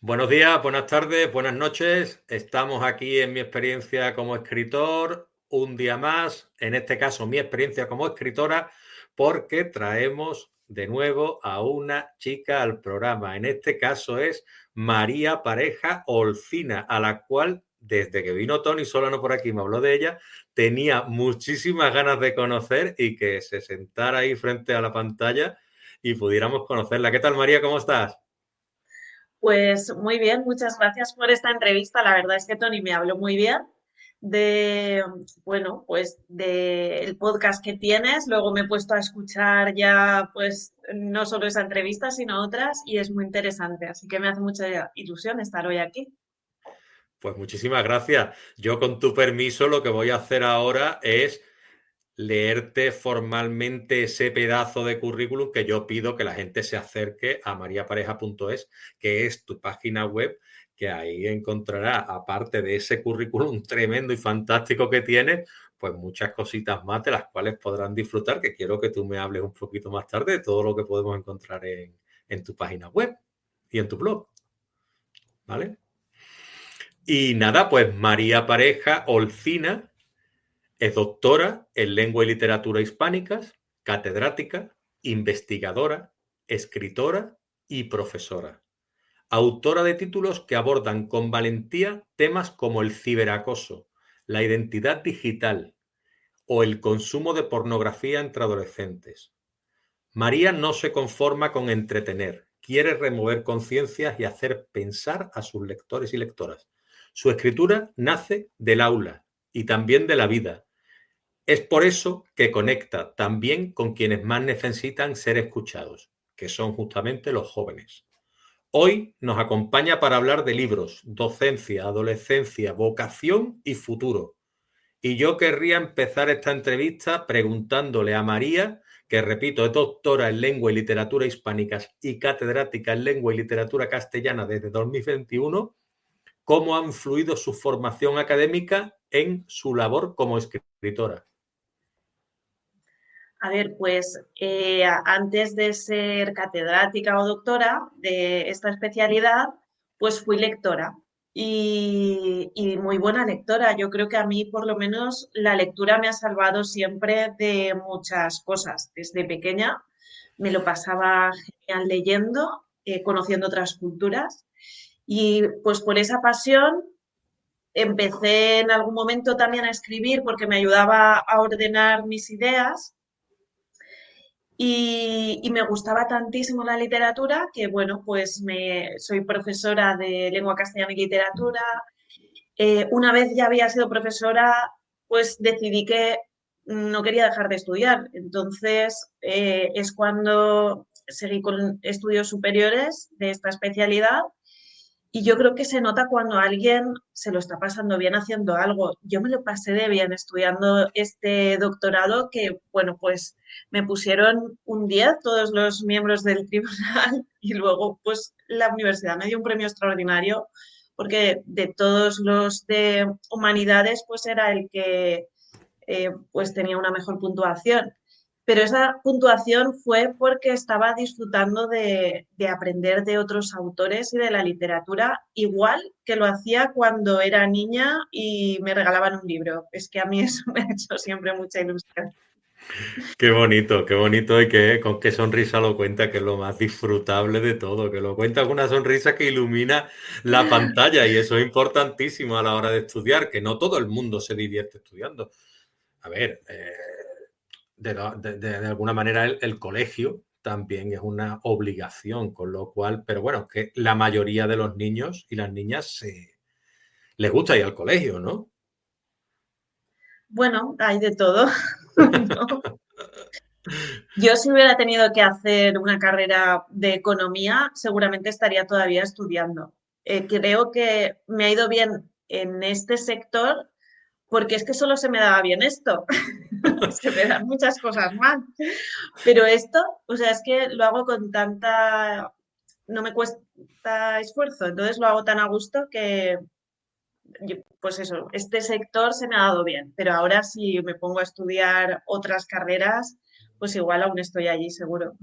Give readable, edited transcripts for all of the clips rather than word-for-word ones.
Buenos días, buenas tardes, buenas noches. Estamos aquí en mi experiencia como escritor, un día más, en este caso mi experiencia como escritora, porque traemos de nuevo a una chica al programa. En este caso es María Pareja Olcina, a la cual desde que vino Tony Solano por aquí me habló de ella, tenía muchísimas ganas de conocer y que se sentara ahí frente a la pantalla y pudiéramos conocerla. ¿Qué tal, María? ¿Cómo estás? Pues muy bien, muchas gracias por esta entrevista. La verdad es que Tony me habló muy bien de, bueno, pues del podcast que tienes. Luego me he puesto a escuchar ya, pues no solo esa entrevista, sino otras y es muy interesante. Así que me hace mucha ilusión estar hoy aquí. Pues muchísimas gracias. Yo con tu permiso lo que voy a hacer ahora es leerte formalmente ese pedazo de currículum que yo pido que la gente se acerque a mariapareja.es, que es tu página web, que ahí encontrará, aparte de ese currículum tremendo y fantástico que tienes, pues muchas cositas más de las cuales podrán disfrutar, que quiero que tú me hables un poquito más tarde de todo lo que podemos encontrar en tu página web y en tu blog, ¿vale? Y nada, pues María Pareja Olcina es doctora en lengua y literatura hispánicas, catedrática, investigadora, escritora y profesora. Autora de títulos que abordan con valentía temas como el ciberacoso, la identidad digital o el consumo de pornografía entre adolescentes. María no se conforma con entretener, quiere remover conciencias y hacer pensar a sus lectores y lectoras. Su escritura nace del aula y también de la vida. Es por eso que conecta también con quienes más necesitan ser escuchados, que son justamente los jóvenes. Hoy nos acompaña para hablar de libros, docencia, adolescencia, vocación y futuro. Y yo querría empezar esta entrevista preguntándole a María, que repito, es doctora en lengua y literatura hispánicas y catedrática en lengua y literatura castellana desde 2021, cómo ha influido su formación académica en su labor como escritora. A ver, pues antes de ser catedrática o doctora de esta especialidad, pues fui lectora y muy buena lectora. Yo creo que a mí, por lo menos, la lectura me ha salvado siempre de muchas cosas. Desde pequeña me lo pasaba genial leyendo, conociendo otras culturas y pues por esa pasión empecé en algún momento también a escribir porque me ayudaba a ordenar mis ideas y me gustaba tantísimo la literatura que, bueno, pues soy profesora de lengua castellana y literatura. Una vez ya había sido profesora, pues decidí que no quería dejar de estudiar. Entonces, es cuando seguí con estudios superiores de esta especialidad y yo creo que se nota cuando alguien se lo está pasando bien haciendo algo. Yo me lo pasé de bien estudiando este doctorado que, bueno, pues me pusieron un 10 todos los miembros del tribunal y luego pues la universidad me dio un premio extraordinario porque de todos los de humanidades pues era el que pues tenía una mejor puntuación. Pero esa puntuación fue porque estaba disfrutando de aprender de otros autores y de la literatura, igual que lo hacía cuando era niña y me regalaban un libro. Es que a mí eso me ha hecho siempre mucha ilusión. Qué bonito y que con qué sonrisa lo cuenta, que es lo más disfrutable de todo, que lo cuenta con una sonrisa que ilumina la pantalla y eso es importantísimo a la hora de estudiar, que no todo el mundo se divierte estudiando. A ver, de alguna manera el colegio también es una obligación, con lo cual, pero bueno, que la mayoría de los niños y las niñas les gusta ir al colegio, ¿no? Bueno, hay de todo, ¿no? Yo si hubiera tenido que hacer una carrera de economía, seguramente estaría todavía estudiando. Creo que me ha ido bien en este sector porque es que solo se me daba bien esto. Se me dan muchas cosas mal. Pero esto, o sea, es que lo hago con tanta, no me cuesta esfuerzo, entonces lo hago tan a gusto que, pues eso, este sector se me ha dado bien, pero ahora si me pongo a estudiar otras carreras, pues igual aún estoy allí seguro.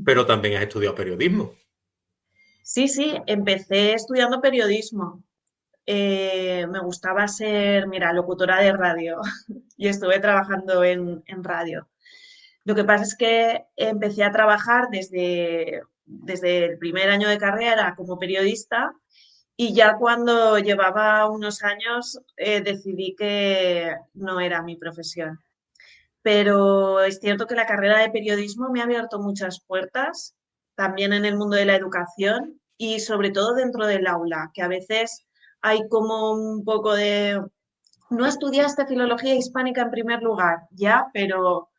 Pero también has estudiado periodismo. Sí, sí, empecé estudiando periodismo. Me gustaba ser, mira, locutora de radio y estuve trabajando en radio. Lo que pasa es que empecé a trabajar desde el primer año de carrera como periodista y ya cuando llevaba unos años decidí que no era mi profesión. Pero es cierto que la carrera de periodismo me ha abierto muchas puertas, también en el mundo de la educación y sobre todo dentro del aula, que a veces hay como un poco de, no estudiaste filología hispánica en primer lugar, ya, pero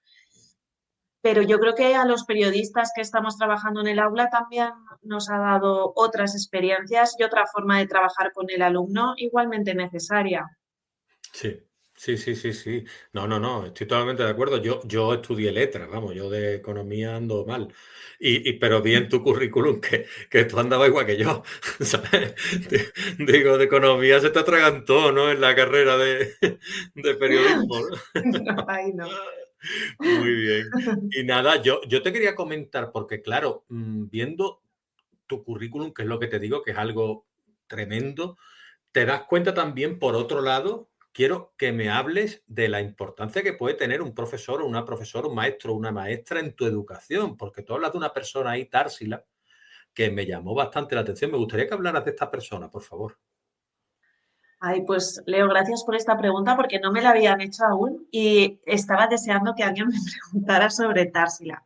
yo creo que a los periodistas que estamos trabajando en el aula también nos ha dado otras experiencias y otra forma de trabajar con el alumno igualmente necesaria. Sí, sí, sí, sí, sí. No, no, no, estoy totalmente de acuerdo. Yo estudié letras, vamos, yo de economía ando mal. Pero vi en tu currículum que tú andabas igual que yo, ¿sabes? Digo, de economía se te atragantó, ¿no? En la carrera de periodismo, ¿no? No, ahí no. Muy bien. Y nada, yo te quería comentar, porque claro, viendo tu currículum, que es lo que te digo, que es algo tremendo, te das cuenta también, por otro lado, quiero que me hables de la importancia que puede tener un profesor o una profesora, un maestro o una maestra en tu educación, porque tú hablas de una persona ahí, Társila, que me llamó bastante la atención. Me gustaría que hablaras de esta persona, por favor. Ay, pues Leo, gracias por esta pregunta porque no me la habían hecho aún y estaba deseando que alguien me preguntara sobre Társila.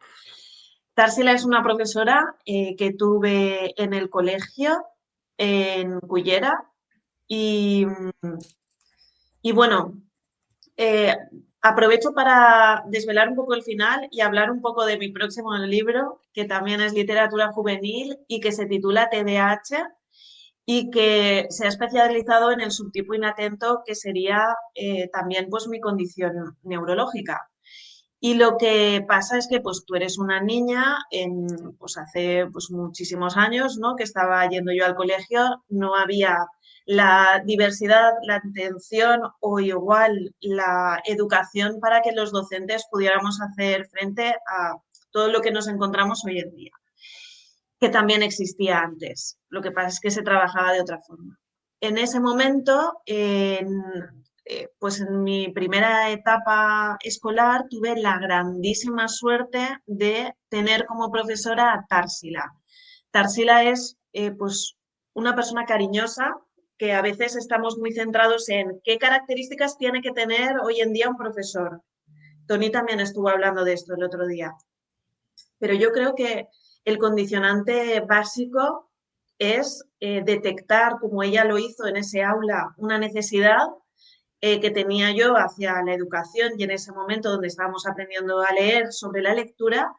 Társila es una profesora que tuve en el colegio en Cullera y, y bueno, eh, aprovecho para desvelar un poco el final y hablar un poco de mi próximo libro, que también es literatura juvenil y que se titula TDAH y que se ha especializado en el subtipo inatento, que sería también pues mi condición neurológica. Y lo que pasa es que pues tú eres una niña pues hace pues muchísimos años, ¿no? Que estaba yendo yo al colegio, no había la diversidad, la atención o igual la educación para que los docentes pudiéramos hacer frente a todo lo que nos encontramos hoy en día, que también existía antes. Lo que pasa es que se trabajaba de otra forma. En ese momento, pues en mi primera etapa escolar, tuve la grandísima suerte de tener como profesora a Társila. Társila es pues una persona cariñosa que a veces estamos muy centrados en qué características tiene que tener hoy en día un profesor. Tony también estuvo hablando de esto el otro día. Pero yo creo que el condicionante básico es detectar, como ella lo hizo en ese aula, una necesidad que tenía yo hacia la educación y en ese momento donde estábamos aprendiendo a leer sobre la lectura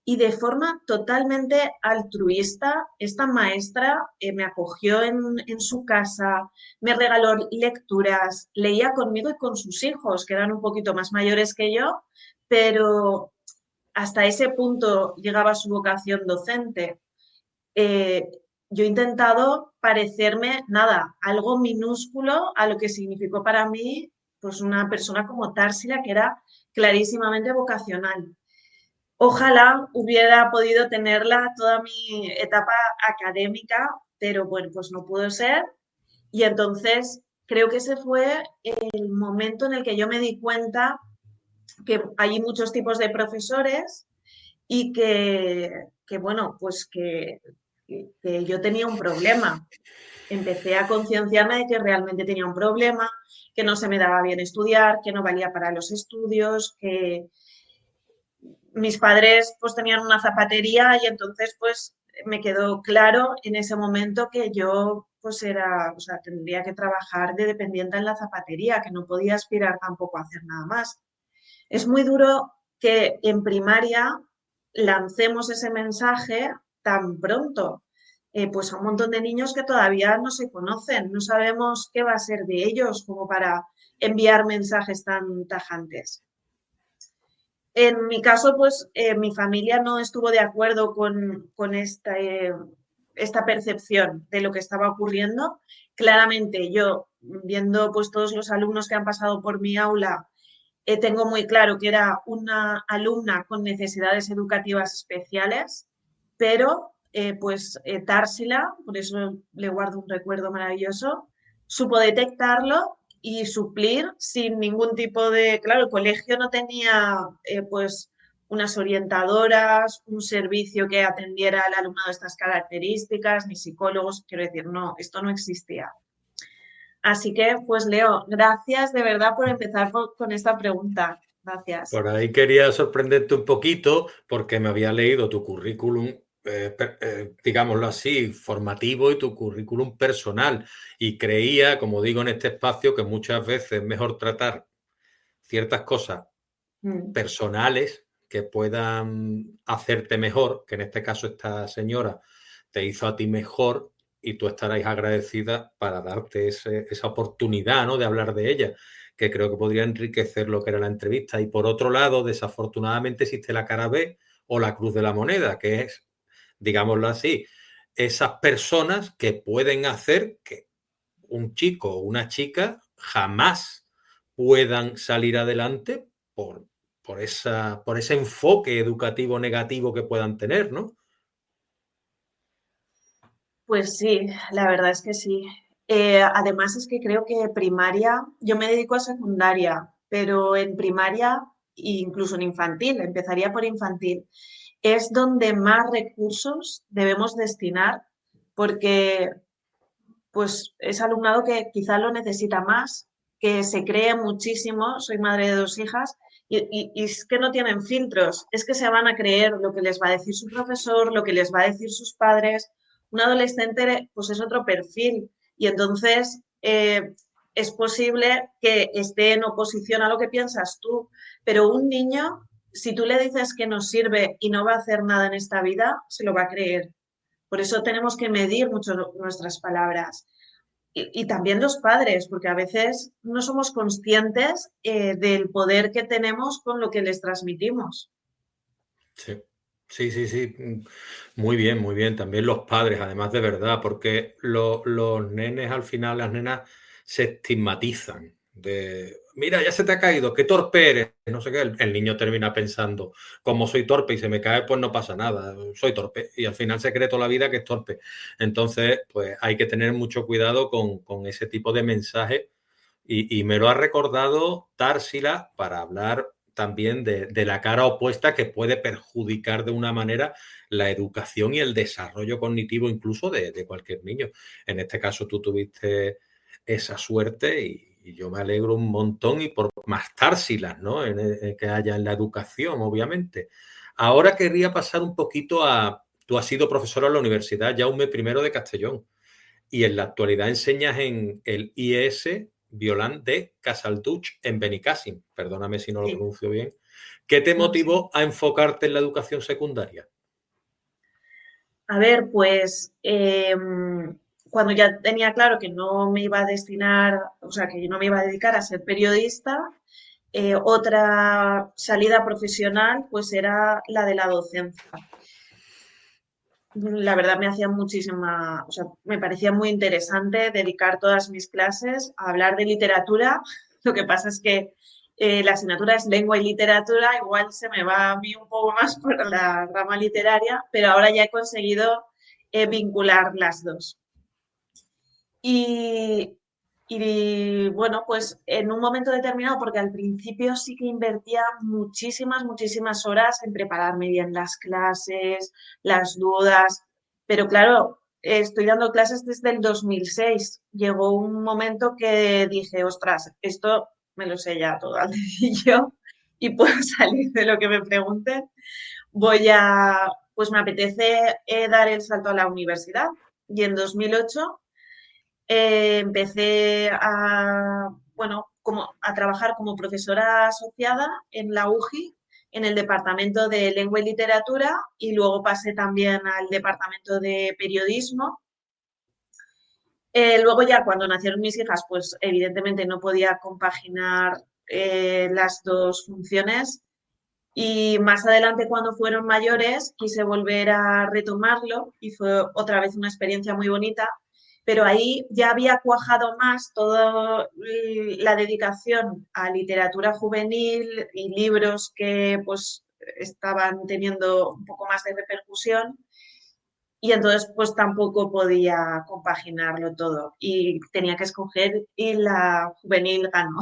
y de forma totalmente altruista, esta maestra me acogió en su casa, me regaló lecturas, leía conmigo y con sus hijos, que eran un poquito más mayores que yo, pero hasta ese punto llegaba su vocación docente. Eh, yo he intentado parecerme, nada, algo minúsculo a lo que significó para mí pues una persona como Társila, que era clarísimamente vocacional. Ojalá hubiera podido tenerla toda mi etapa académica, pero bueno, pues no pudo ser. Y entonces creo que ese fue el momento en el que yo me di cuenta que hay muchos tipos de profesores y bueno, pues que yo tenía un problema. Empecé a concienciarme de que realmente tenía un problema, que no se me daba bien estudiar, que no valía para los estudios, que mis padres pues tenían una zapatería y entonces pues me quedó claro en ese momento que yo pues era, o sea, tendría que trabajar de dependiente en la zapatería, que no podía aspirar tampoco a hacer nada más. Es muy duro que en primaria lancemos ese mensaje tan pronto, pues a un montón de niños que todavía no se conocen, no sabemos qué va a ser de ellos como para enviar mensajes tan tajantes. En mi caso, pues mi familia no estuvo de acuerdo con esta percepción de lo que estaba ocurriendo. Claramente yo, viendo pues todos los alumnos que han pasado por mi aula, tengo muy claro que era una alumna con necesidades educativas especiales, pero Társila, por eso le guardo un recuerdo maravilloso, supo detectarlo y suplir sin ningún tipo de... Claro, el colegio no tenía pues unas orientadoras, un servicio que atendiera al alumnado de estas características, ni psicólogos, quiero decir, no, esto no existía. Así que, pues Leo, gracias de verdad por empezar con esta pregunta. Gracias. Por ahí quería sorprenderte un poquito porque me había leído tu currículum, digámoslo así, formativo y tu currículum personal. Y creía, como digo en este espacio, que muchas veces es mejor tratar ciertas cosas Mm. personales que puedan hacerte mejor, que en este caso esta señora te hizo a ti mejor y tú estaréis agradecida para darte esa oportunidad, ¿no?, de hablar de ella, que creo que podría enriquecer lo que era la entrevista. Y por otro lado, desafortunadamente existe la cara B o la cruz de la moneda, que es, digámoslo así, esas personas que pueden hacer que un chico o una chica jamás puedan salir adelante por, por ese enfoque educativo negativo que puedan tener, ¿no? Pues sí, la verdad es que sí. Además es que creo que primaria, yo me dedico a secundaria, pero en primaria e incluso en infantil, empezaría por infantil, es donde más recursos debemos destinar porque pues es alumnado que quizá lo necesita más, que se cree muchísimo, soy madre de dos hijas, y es que no tienen filtros, es que se van a creer lo que les va a decir su profesor, lo que les va a decir sus padres. Un adolescente pues es otro perfil y entonces es posible que esté en oposición a lo que piensas tú, pero un niño, si tú le dices que no sirve y no va a hacer nada en esta vida, se lo va a creer. Por eso tenemos que medir mucho nuestras palabras. Y también los padres, porque a veces no somos conscientes del poder que tenemos con lo que les transmitimos. Sí, sí, sí, sí. Muy bien, muy bien. También los padres, además de verdad, porque los nenes al final, las nenas se estigmatizan de, mira, ya se te ha caído, qué torpe eres, no sé qué. El niño termina pensando, como soy torpe y se me cae, pues no pasa nada, soy torpe. Y al final se cree toda la vida que es torpe. Entonces, pues hay que tener mucho cuidado con ese tipo de mensajes y me lo ha recordado Társila para hablar también de la cara opuesta que puede perjudicar de una manera la educación y el desarrollo cognitivo incluso de cualquier niño. En este caso tú tuviste esa suerte y yo me alegro un montón y por más Társilas, ¿no?, que haya en la educación, obviamente. Ahora querría pasar un poquito a... Tú has sido profesora en la Universidad Jaume I de Castellón y en la actualidad enseñas en el IES Violán de Casalduch en Benicàssim. Perdóname si no lo Sí, pronuncio bien. ¿Qué te no, sí. motivó a enfocarte en la educación secundaria? A ver, pues cuando ya tenía claro que no me iba a destinar, o sea, que yo no me iba a dedicar a ser periodista, otra salida profesional pues era la de la docencia. La verdad me hacía muchísima, o sea, me parecía muy interesante dedicar todas mis clases a hablar de literatura. Lo que pasa es que la asignatura es lengua y literatura, igual se me va a mí un poco más por la rama literaria, pero ahora ya he conseguido vincular las dos. Y, bueno, pues en un momento determinado, porque al principio sí que invertía muchísimas, muchísimas horas en prepararme bien las clases, las dudas, pero claro, estoy dando clases desde el 2006. Llegó un momento que dije, ostras, esto me lo sé ya todo al dedillo y puedo salir de lo que me pregunten. Pues me apetece dar el salto a la universidad. Y en 2008 empecé bueno, a trabajar como profesora asociada en la UJI, en el departamento de lengua y literatura, y luego pasé también al departamento de periodismo. Luego ya cuando nacieron mis hijas, pues evidentemente no podía compaginar las dos funciones. Y más adelante, cuando fueron mayores, quise volver a retomarlo y fue otra vez una experiencia muy bonita, pero ahí ya había cuajado más toda la dedicación a literatura juvenil y libros que pues estaban teniendo un poco más de repercusión y entonces pues tampoco podía compaginarlo todo y tenía que escoger y la juvenil ganó.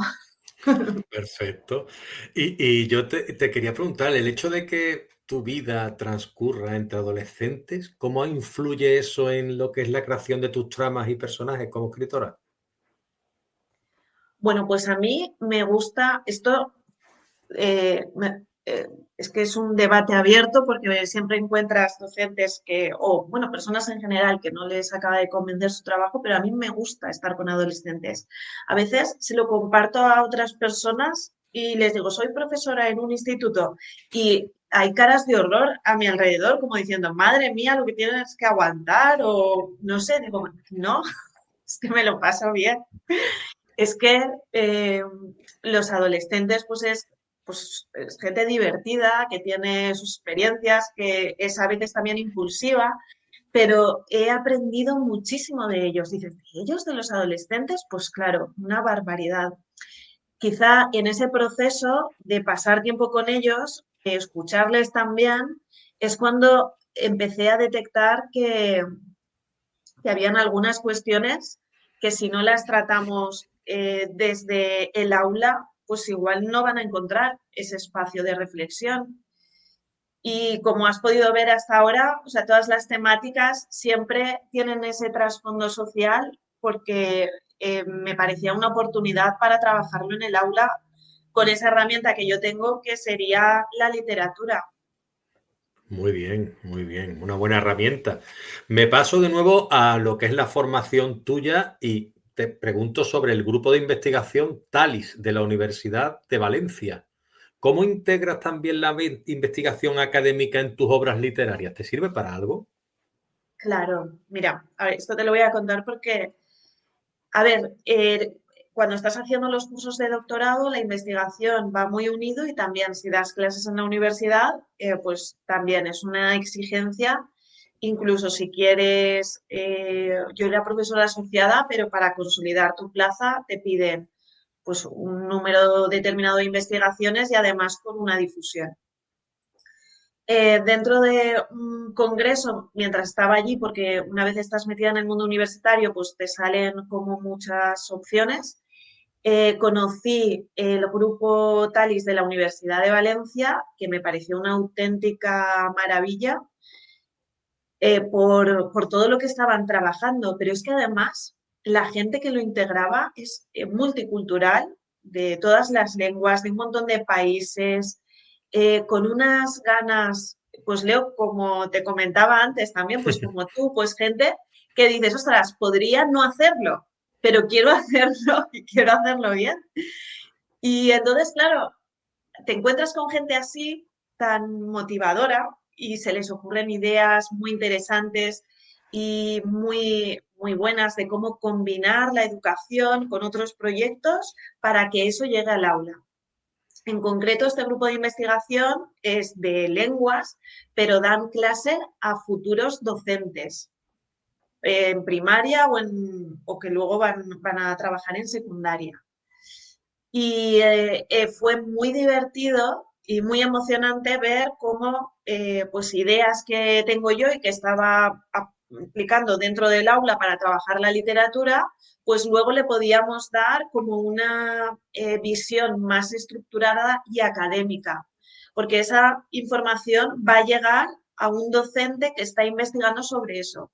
Perfecto. Y yo te quería preguntar, el hecho de que tu vida transcurra entre adolescentes, ¿cómo influye eso en lo que es la creación de tus tramas y personajes como escritora? Bueno, pues a mí me gusta esto, es que es un debate abierto porque siempre encuentras docentes o bueno, personas en general que no les acaba de convencer su trabajo, pero a mí me gusta estar con adolescentes. A veces se lo comparto a otras personas y les digo, soy profesora en un instituto y hay caras de horror a mi alrededor, como diciendo, madre mía, lo que tienes que aguantar, o no sé, digo, no, es que me lo paso bien. Es que los adolescentes, pues es gente divertida, que tiene sus experiencias, que es a veces también impulsiva, pero he aprendido muchísimo de ellos. Dices, ¿de ellos, de los adolescentes? Pues claro, una barbaridad. Quizá en ese proceso de pasar tiempo con ellos, escucharles también, es cuando empecé a detectar que habían algunas cuestiones que si no las tratamos desde el aula, pues igual no van a encontrar ese espacio de reflexión. Y como has podido ver hasta ahora, o sea, todas las temáticas siempre tienen ese trasfondo social porque me parecía una oportunidad para trabajarlo en el aula con esa herramienta que yo tengo, que sería la literatura. Muy bien, una buena herramienta. Me paso de nuevo a lo que es la formación tuya y te pregunto sobre el grupo de investigación TALIS de la Universidad de Valencia. ¿Cómo integras también la investigación académica en tus obras literarias? ¿Te sirve para algo? Claro, mira, a ver, esto te lo voy a contar porque a ver, cuando estás haciendo los cursos de doctorado, la investigación va muy unido y también si das clases en la universidad, pues también es una exigencia. Incluso si quieres, yo era profesora asociada, pero para consolidar tu plaza te piden pues un número determinado de investigaciones y además con una difusión. Dentro de un congreso, mientras estaba allí, porque una vez estás metida en el mundo universitario, pues te salen como muchas opciones. Conocí el grupo Talis de la Universidad de Valencia, que me pareció una auténtica maravilla por todo lo que estaban trabajando, pero es que además la gente que lo integraba es multicultural, de todas las lenguas, de un montón de países, con unas ganas, pues Leo, como te comentaba antes también, pues como tú, pues gente que dices, ostras, podría no hacerlo, pero quiero hacerlo y quiero hacerlo bien. Y entonces, claro, te encuentras con gente así, tan motivadora, y se les ocurren ideas muy interesantes y muy buenas de cómo combinar la educación con otros proyectos para que eso llegue al aula. En concreto, este grupo de investigación es de lenguas, pero dan clase a futuros docentes en primaria o que luego van a trabajar en secundaria. Y fue muy divertido y muy emocionante ver cómo pues ideas que tengo yo y que estaba aplicando dentro del aula para trabajar la literatura, pues luego le podíamos dar como una visión más estructurada y académica, porque esa información va a llegar a un docente que está investigando sobre eso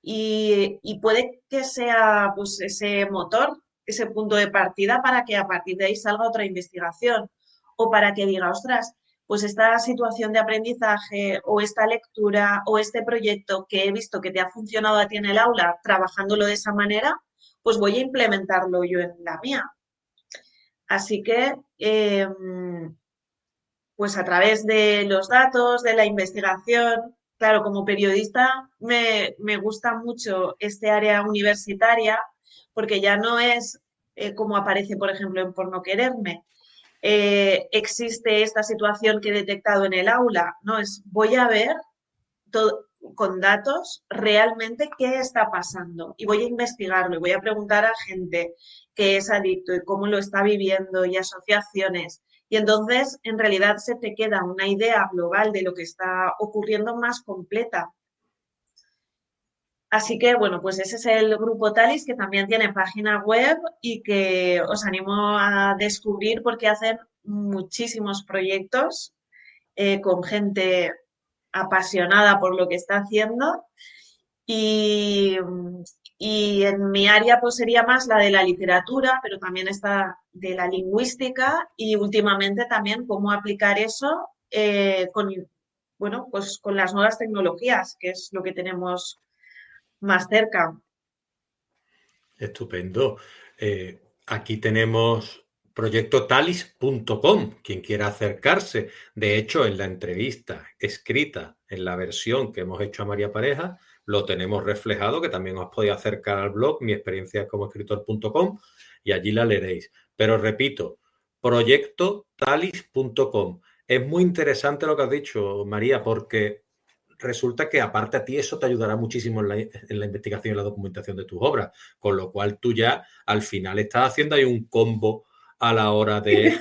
y puede que sea pues ese motor, ese punto de partida para que a partir de ahí salga otra investigación o para que diga, ostras, pues esta situación de aprendizaje o esta lectura o este proyecto que he visto que te ha funcionado a ti en el aula trabajándolo de esa manera, pues voy a implementarlo yo en la mía. Así que, pues a través de los datos, de la investigación. Claro, como periodista me gusta mucho este área universitaria porque ya no es como aparece, por ejemplo, en Por no quererme. Existe esta situación que he detectado en el aula, ¿no? Es voy a ver todo, con datos realmente qué está pasando y voy a investigarlo y voy a preguntar a gente que es adicto y cómo lo está viviendo y asociaciones. Y entonces, en realidad, se te queda una idea global de lo que está ocurriendo más completa. Así que, bueno, pues ese es el grupo Talis, que también tiene página web y que os animo a descubrir porque hacen muchísimos proyectos con gente apasionada por lo que está haciendo. Y, y en mi área pues sería más la de la literatura, pero también está de la lingüística y últimamente también cómo aplicar eso con, bueno, pues con las nuevas tecnologías, que es lo que tenemos más cerca. Estupendo. Aquí tenemos proyectotalis.com, quien quiera acercarse. De hecho, en la entrevista escrita, en la versión que hemos hecho a María Pareja, lo tenemos reflejado, que también os podéis acercar al blog, mi experiencia como escritor.com, y allí la leeréis. Pero repito, proyectotalis.com. Es muy interesante lo que has dicho, María, porque resulta que aparte a ti eso te ayudará muchísimo en la investigación y la documentación de tus obras, con lo cual tú ya al final estás haciendo ahí un combo a la hora de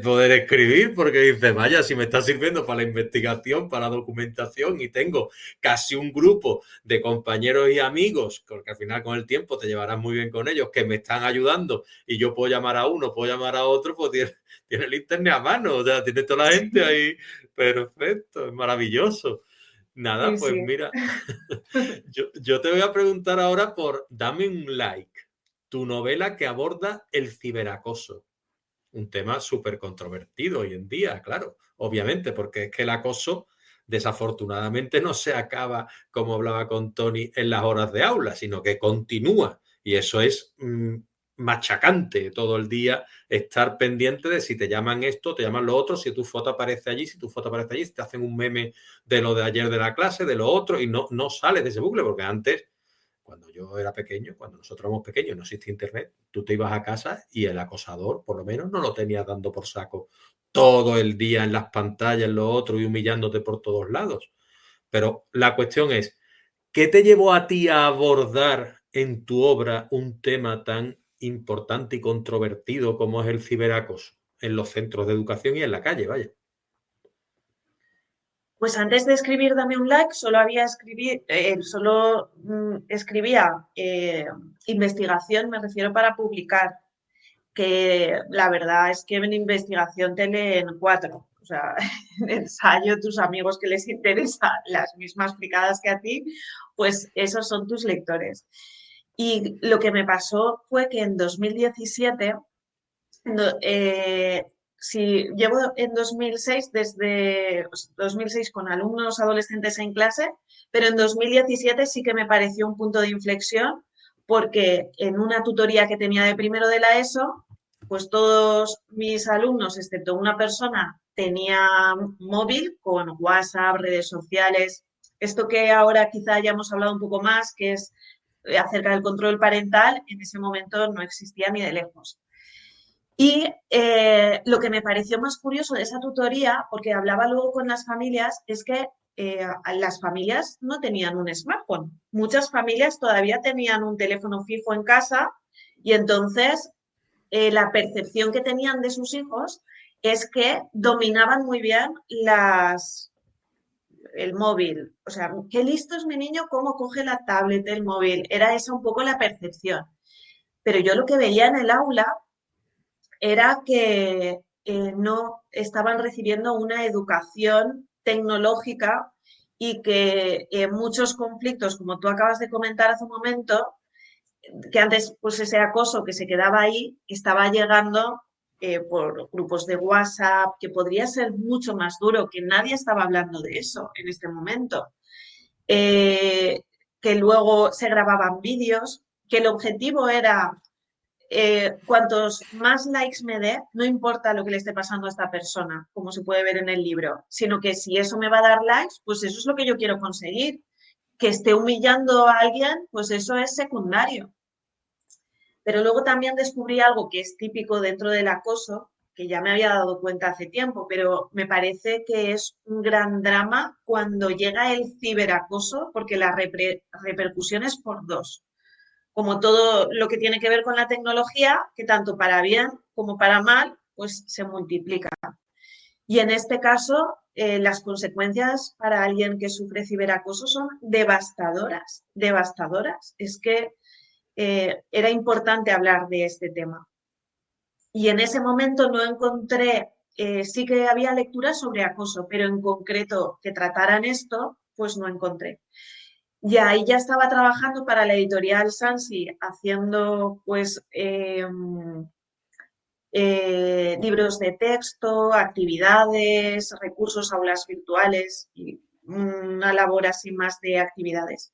poder escribir, porque dices, vaya, si me está sirviendo para la investigación, para la documentación y tengo casi un grupo de compañeros y amigos, porque al final con el tiempo te llevarás muy bien con ellos, que me están ayudando y yo puedo llamar a uno, puedo llamar a otro, pues tiene el internet a mano, o sea, tiene toda la gente Sí, ahí. Perfecto, es maravilloso. Nada, sí, pues sí. mira, yo te voy a preguntar ahora por Dame un like, tu novela que aborda el ciberacoso, un tema súper controvertido hoy en día, claro, obviamente, porque es que el acoso desafortunadamente no se acaba, como hablaba con Tony, en las horas de aula, sino que continúa. Y eso es machacante todo el día estar pendiente de si te llaman esto, te llaman lo otro, si tu foto aparece allí, si tu foto aparece allí, si te hacen un meme de lo de ayer de la clase, de lo otro, y no sales de ese bucle, porque antes cuando yo era pequeño, cuando nosotros éramos pequeños, no existía internet, tú te ibas a casa y el acosador, por lo menos, no lo tenías dando por saco todo el día en las pantallas, en lo otro y humillándote por todos lados. Pero la cuestión es, ¿qué te llevó a ti a abordar en tu obra un tema tan importante y controvertido como es el ciberacoso en los centros de educación y en la calle, vaya? Pues antes de escribir Dame un like, solo escribía investigación, me refiero para publicar, que la verdad es que en investigación te leen cuatro. O sea, en ensayo, tus amigos que les interesan las mismas fricadas que a ti, pues esos son tus lectores. Y lo que me pasó fue que en 2017 si llevo en 2006, desde 2006 con alumnos adolescentes en clase, pero en 2017 sí que me pareció un punto de inflexión porque en una tutoría que tenía de primero de la ESO, pues todos mis alumnos, excepto una persona, tenía móvil con WhatsApp, redes sociales, esto que ahora quizá hayamos hablado un poco más, que es acerca del control parental, en ese momento no existía ni de lejos. Y lo que me pareció más curioso de esa tutoría, porque hablaba luego con las familias, es que las familias no tenían un smartphone. Muchas familias todavía tenían un teléfono fijo en casa y entonces la percepción que tenían de sus hijos es que dominaban muy bien el móvil. O sea, qué listo es mi niño, cómo coge la tablet, el móvil. Era esa un poco la percepción. Pero yo lo que veía en el aula era que no estaban recibiendo una educación tecnológica y que muchos conflictos, como tú acabas de comentar hace un momento, que antes pues ese acoso que se quedaba ahí estaba llegando por grupos de WhatsApp, que podría ser mucho más duro, que nadie estaba hablando de eso en este momento. Eh, que luego se grababan vídeos, que el objetivo era cuantos más likes me dé, no importa lo que le esté pasando a esta persona, como se puede ver en el libro, sino que si eso me va a dar likes, pues eso es lo que yo quiero conseguir. Que esté humillando a alguien, pues eso es secundario. Pero luego también descubrí algo que es típico dentro del acoso, que ya me había dado cuenta hace tiempo, pero me parece que es un gran drama cuando llega el ciberacoso, porque la repercusión es por dos, como todo lo que tiene que ver con la tecnología, que tanto para bien como para mal, pues se multiplica. Y en este caso, las consecuencias para alguien que sufre ciberacoso son devastadoras, devastadoras. Es que era importante hablar de este tema. Y en ese momento no encontré, sí que había lecturas sobre acoso, pero en concreto que trataran esto, pues no encontré. Y ahí ya estaba trabajando para la editorial Sansi, haciendo pues libros de texto, actividades, recursos, aulas virtuales y una labor así más de actividades.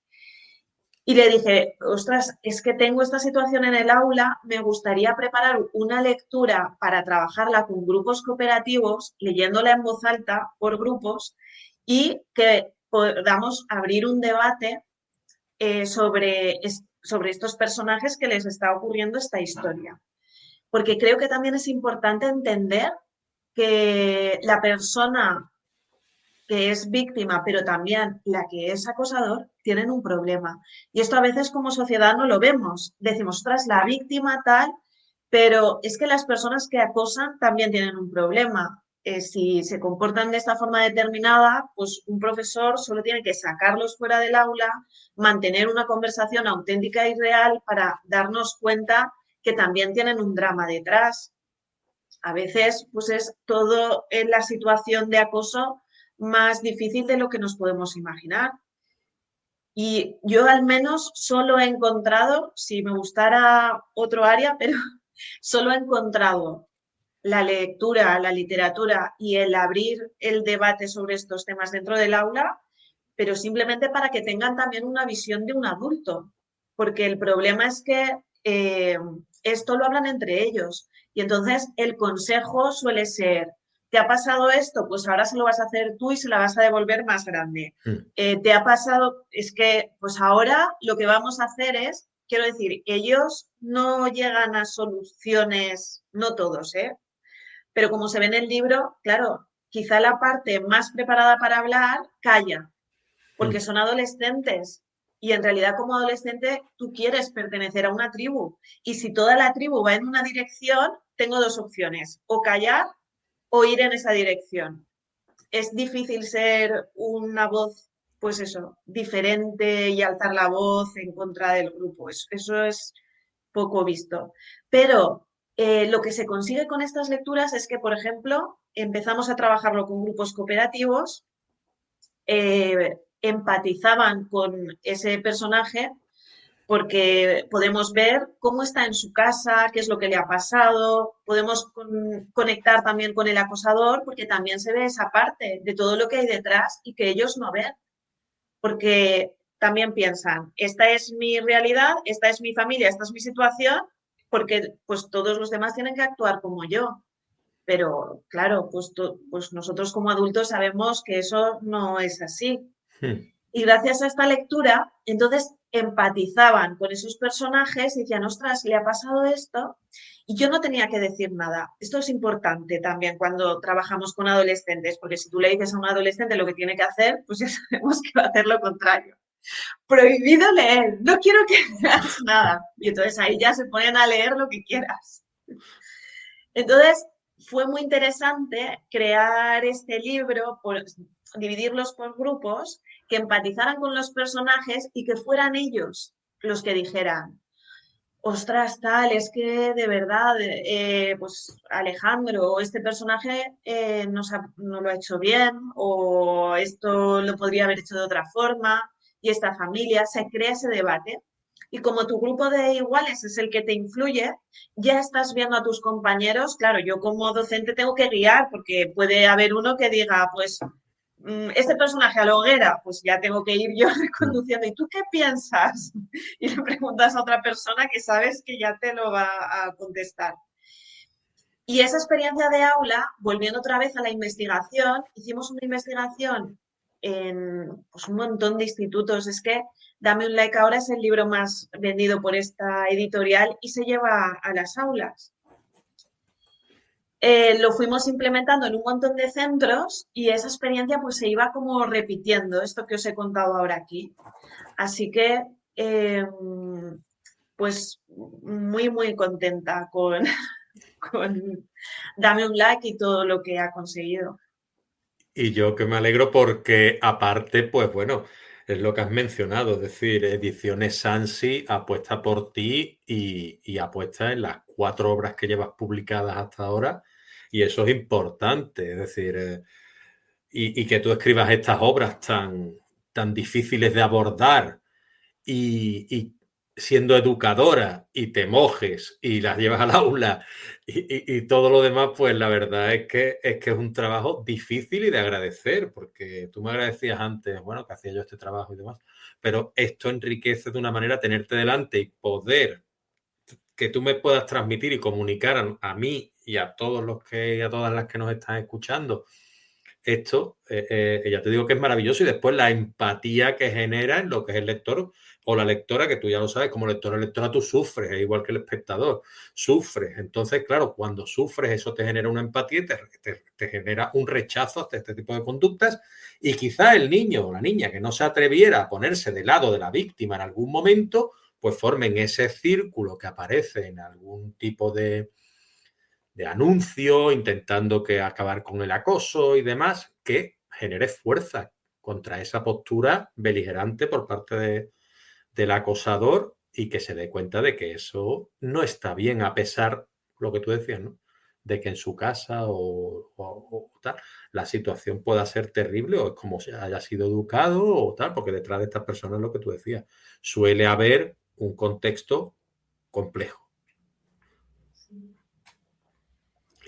Y le dije, ostras, es que tengo esta situación en el aula, me gustaría preparar una lectura para trabajarla con grupos cooperativos, leyéndola en voz alta por grupos y que podamos abrir un debate sobre estos personajes que les está ocurriendo esta historia. Porque creo que también es importante entender que la persona que es víctima, pero también la que es acosador, tienen un problema. Y esto a veces como sociedad no lo vemos. Decimos, ostras, la víctima tal, pero es que las personas que acosan también tienen un problema. Si se comportan de esta forma determinada, pues un profesor solo tiene que sacarlos fuera del aula, mantener una conversación auténtica y real para darnos cuenta que también tienen un drama detrás. A veces, pues es todo en la situación de acoso más difícil de lo que nos podemos imaginar. Y yo al menos solo he encontrado, si me gustara otro área, pero solo he encontrado la lectura, la literatura y el abrir el debate sobre estos temas dentro del aula, pero simplemente para que tengan también una visión de un adulto, porque el problema es que esto lo hablan entre ellos y entonces el consejo suele ser, ¿te ha pasado esto? Pues ahora se lo vas a hacer tú y se la vas a devolver más grande. ¿Te ha pasado? Es que, pues ahora lo que vamos a hacer es, quiero decir, ellos no llegan a soluciones, no todos, pero como se ve en el libro, claro, quizá la parte más preparada para hablar calla, porque son adolescentes. Y en realidad como adolescente tú quieres pertenecer a una tribu. Y si toda la tribu va en una dirección, tengo dos opciones, o callar o ir en esa dirección. Es difícil ser una voz, pues eso, diferente y alzar la voz en contra del grupo. Eso es poco visto. Pero lo que se consigue con estas lecturas es que, por ejemplo, empezamos a trabajarlo con grupos cooperativos, empatizaban con ese personaje porque podemos ver cómo está en su casa, qué es lo que le ha pasado, podemos conectar también con el acosador porque también se ve esa parte de todo lo que hay detrás y que ellos no ven, porque también piensan, esta es mi realidad, esta es mi familia, esta es mi situación, porque pues todos los demás tienen que actuar como yo. Pero claro, pues nosotros como adultos sabemos que eso no es así. Y gracias a esta lectura, entonces empatizaban con esos personajes y decían, ostras, le ha pasado esto. Y yo no tenía que decir nada. Esto es importante también cuando trabajamos con adolescentes, porque si tú le dices a un adolescente lo que tiene que hacer, pues ya sabemos que va a hacer lo contrario. Prohibido leer, no quiero que leas nada. Y entonces ahí ya se ponen a leer lo que quieras. Entonces, fue muy interesante crear este libro, dividirlos por grupos, que empatizaran con los personajes y que fueran ellos los que dijeran, ostras, tal, es que de verdad, pues Alejandro, este personaje no lo ha hecho bien, o esto lo podría haber hecho de otra forma, y esta familia, se crea ese debate. Y como tu grupo de iguales es el que te influye, ya estás viendo a tus compañeros, claro, yo como docente tengo que guiar, porque puede haber uno que diga, pues este personaje a la hoguera, pues ya tengo que ir yo reconduciendo. ¿Y tú qué piensas? Y le preguntas a otra persona que sabes que ya te lo va a contestar. Y esa experiencia de aula, volviendo otra vez a la investigación, hicimos una investigación en pues, un montón de institutos. Es que Dame un like ahora es el libro más vendido por esta editorial y se lleva a las aulas. Lo fuimos implementando en un montón de centros y esa experiencia pues se iba como repitiendo, esto que os he contado ahora aquí. Así que pues muy, muy contenta con Dame un like y todo lo que ha conseguido. Y yo que me alegro porque aparte, pues bueno, es lo que has mencionado, es decir, Ediciones Sansi apuesta por ti y apuesta en las 4 obras que llevas publicadas hasta ahora y eso es importante, es decir, y que tú escribas estas obras tan difíciles de abordar y siendo educadora y te mojes y las llevas al aula y todo lo demás, pues la verdad es que es un trabajo difícil y de agradecer, porque tú me agradecías antes, bueno, que hacía yo este trabajo y demás, pero esto enriquece de una manera tenerte delante y poder que tú me puedas transmitir y comunicar a mí y a todos los que y a todas las que nos están escuchando esto, ya te digo que es maravilloso y después la empatía que genera en lo que es el lector o la lectora, que tú ya lo sabes, como lector o lectora tú sufres, es igual que el espectador, sufres. Entonces, claro, cuando sufres eso te genera una empatía y te genera un rechazo hacia este tipo de conductas y quizá el niño o la niña que no se atreviera a ponerse del lado de la víctima en algún momento, pues formen ese círculo que aparece en algún tipo de anuncio, intentando que acabar con el acoso y demás, que genere fuerza contra esa postura beligerante por parte del acosador y que se dé cuenta de que eso no está bien, a pesar, lo que tú decías, ¿no? De que en su casa o tal, la situación pueda ser terrible o es como se haya sido educado o tal, porque detrás de estas personas, lo que tú decías, suele haber un contexto complejo.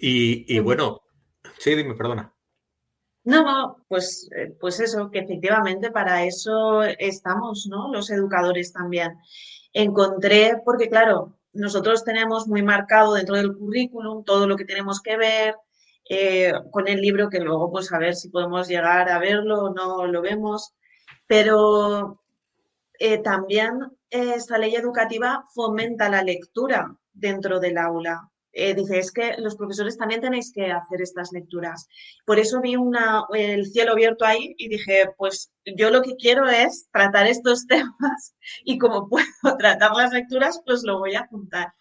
Y Y bueno, sí, dime, perdona. no, no, pues eso, que efectivamente para eso estamos, ¿no? Los educadores también. Encontré, porque claro, nosotros tenemos muy marcado dentro del currículum todo lo que tenemos que ver, con el libro, que luego pues a ver si podemos llegar a verlo o no lo vemos, pero también esta ley educativa fomenta la lectura dentro del aula. Dice, es que los profesores también tenéis que hacer estas lecturas. Por eso vi el cielo abierto ahí y dije, pues yo lo que quiero es tratar estos temas y como puedo tratar las lecturas, pues lo voy a juntar.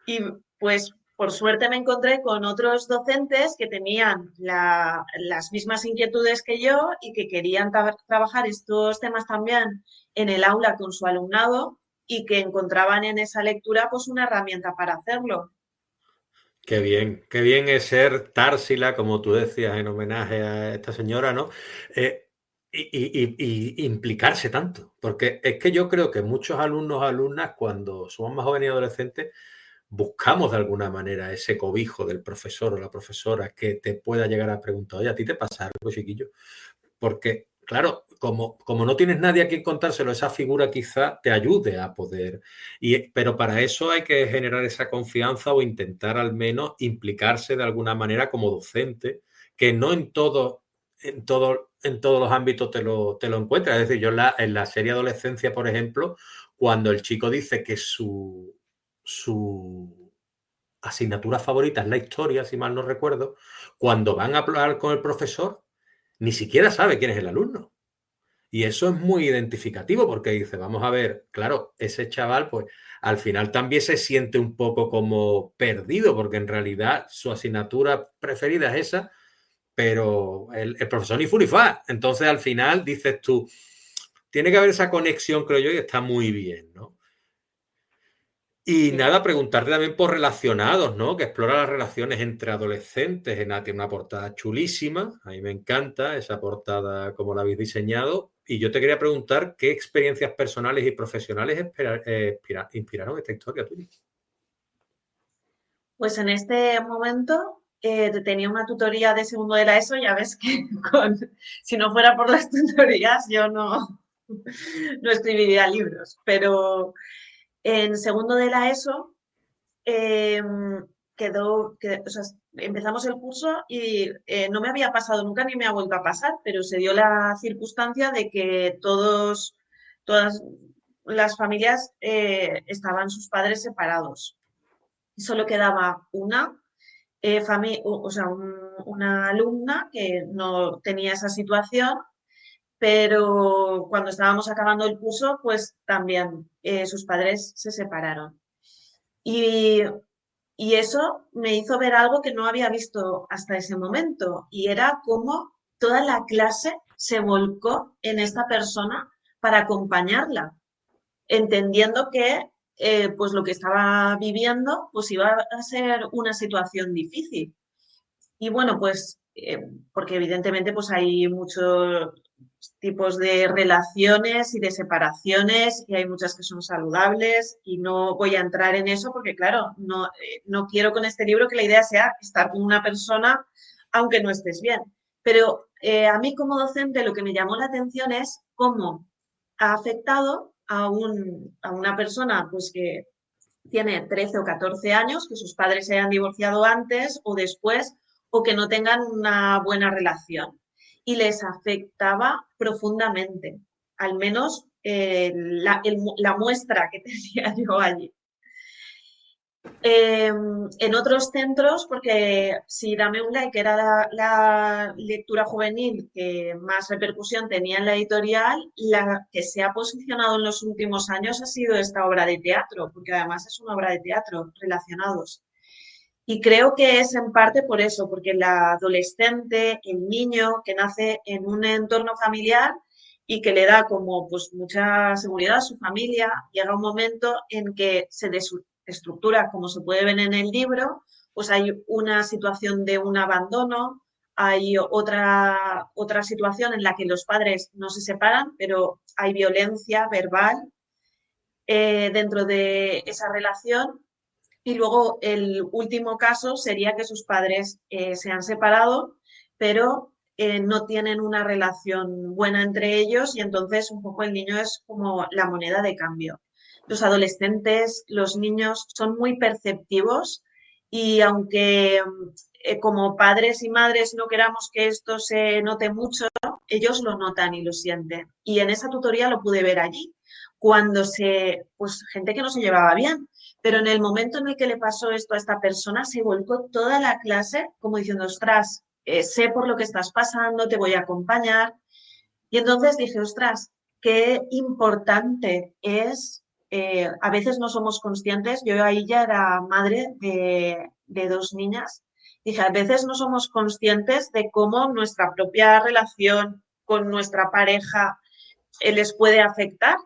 Y pues por suerte me encontré con otros docentes que tenían las mismas inquietudes que yo y que querían trabajar estos temas también en el aula con su alumnado y que encontraban en esa lectura pues una herramienta para hacerlo. Qué bien es ser Társila, como tú decías, en homenaje a esta señora, ¿no? Eh, y implicarse tanto, porque es que yo creo que muchos alumnos, alumnas, cuando somos más jóvenes y adolescentes, buscamos de alguna manera ese cobijo del profesor o la profesora que te pueda llegar a preguntar, oye, ¿a ti te pasa algo, chiquillo? Porque, claro, como no tienes nadie a quien contárselo, esa figura quizá te ayude a poder. Pero para eso hay que generar esa confianza o intentar al menos implicarse de alguna manera como docente, que no en todos los ámbitos te lo encuentras. Es decir, yo en la serie Adolescencia, por ejemplo, cuando el chico dice que su asignatura favorita es la historia, si mal no recuerdo, cuando van a hablar con el profesor, ni siquiera sabe quién es el alumno. Y eso es muy identificativo porque dice, vamos a ver, claro, ese chaval pues al final también se siente un poco como perdido porque en realidad su asignatura preferida es esa, pero el profesor ni fu ni fa. Entonces al final dices tú, tiene que haber esa conexión, creo yo, y está muy bien, ¿no? Y Sí. nada, preguntarte también por relacionados, ¿no? Que explora las relaciones entre adolescentes. Tiene una portada chulísima, a mí me encanta esa portada como la habéis diseñado. Y yo te quería preguntar qué experiencias personales y profesionales inspiraron esta historia tuya. Pues en este momento tenía una tutoría de segundo de la ESO, ya ves que si no fuera por las tutorías yo no escribiría libros, pero en segundo de la ESO eh, o sea, empezamos el curso y no me había pasado nunca ni me ha vuelto a pasar, pero se dio la circunstancia de que todas las familias estaban sus padres separados. Solo quedaba o sea, una alumna que no tenía esa situación, pero cuando estábamos acabando el curso, pues también sus padres se separaron. Y, y eso me hizo ver algo que no había visto hasta ese momento, y era cómo toda la clase se volcó en esta persona para acompañarla, entendiendo que pues lo que estaba viviendo pues iba a ser una situación difícil. Y bueno, pues porque evidentemente pues hay muchos tipos de relaciones y de separaciones y hay muchas que son saludables y no voy a entrar en eso porque claro, no quiero con este libro que la idea sea estar con una persona aunque no estés bien. Pero a mí como docente lo que me llamó la atención es cómo ha afectado a una persona pues que tiene 13 o 14 años, que sus padres se hayan divorciado antes o después, o que no tengan una buena relación. Y les afectaba profundamente, al menos la muestra que tenía yo allí. En otros centros, porque si Dame un like era la lectura juvenil que más repercusión tenía en la editorial, la que se ha posicionado en los últimos años ha sido esta obra de teatro, porque además es una obra de teatro, Relacionados. Y creo que es en parte por eso, porque la adolescente, el niño que nace en un entorno familiar y que le da como pues mucha seguridad a su familia, llega un momento en que se desestructura, como se puede ver en el libro, pues hay una situación de un abandono, hay otra situación en la que los padres no se separan, pero hay violencia verbal dentro de esa relación y luego el último caso sería que sus padres se han separado, pero no tienen una relación buena entre ellos y entonces un poco el niño es como la moneda de cambio. Los adolescentes, los niños son muy perceptivos y aunque como padres y madres no queramos que esto se note mucho, ellos lo notan y lo sienten. Y en esa tutoría lo pude ver allí, cuando pues gente que no se llevaba bien, pero en el momento en el que le pasó esto a esta persona, se volcó toda la clase como diciendo, ostras, sé por lo que estás pasando, te voy a acompañar. Y entonces dije, ostras, qué importante es, a veces no somos conscientes, yo ahí ya era madre de dos niñas, dije, a veces no somos conscientes de cómo nuestra propia relación con nuestra pareja les puede afectar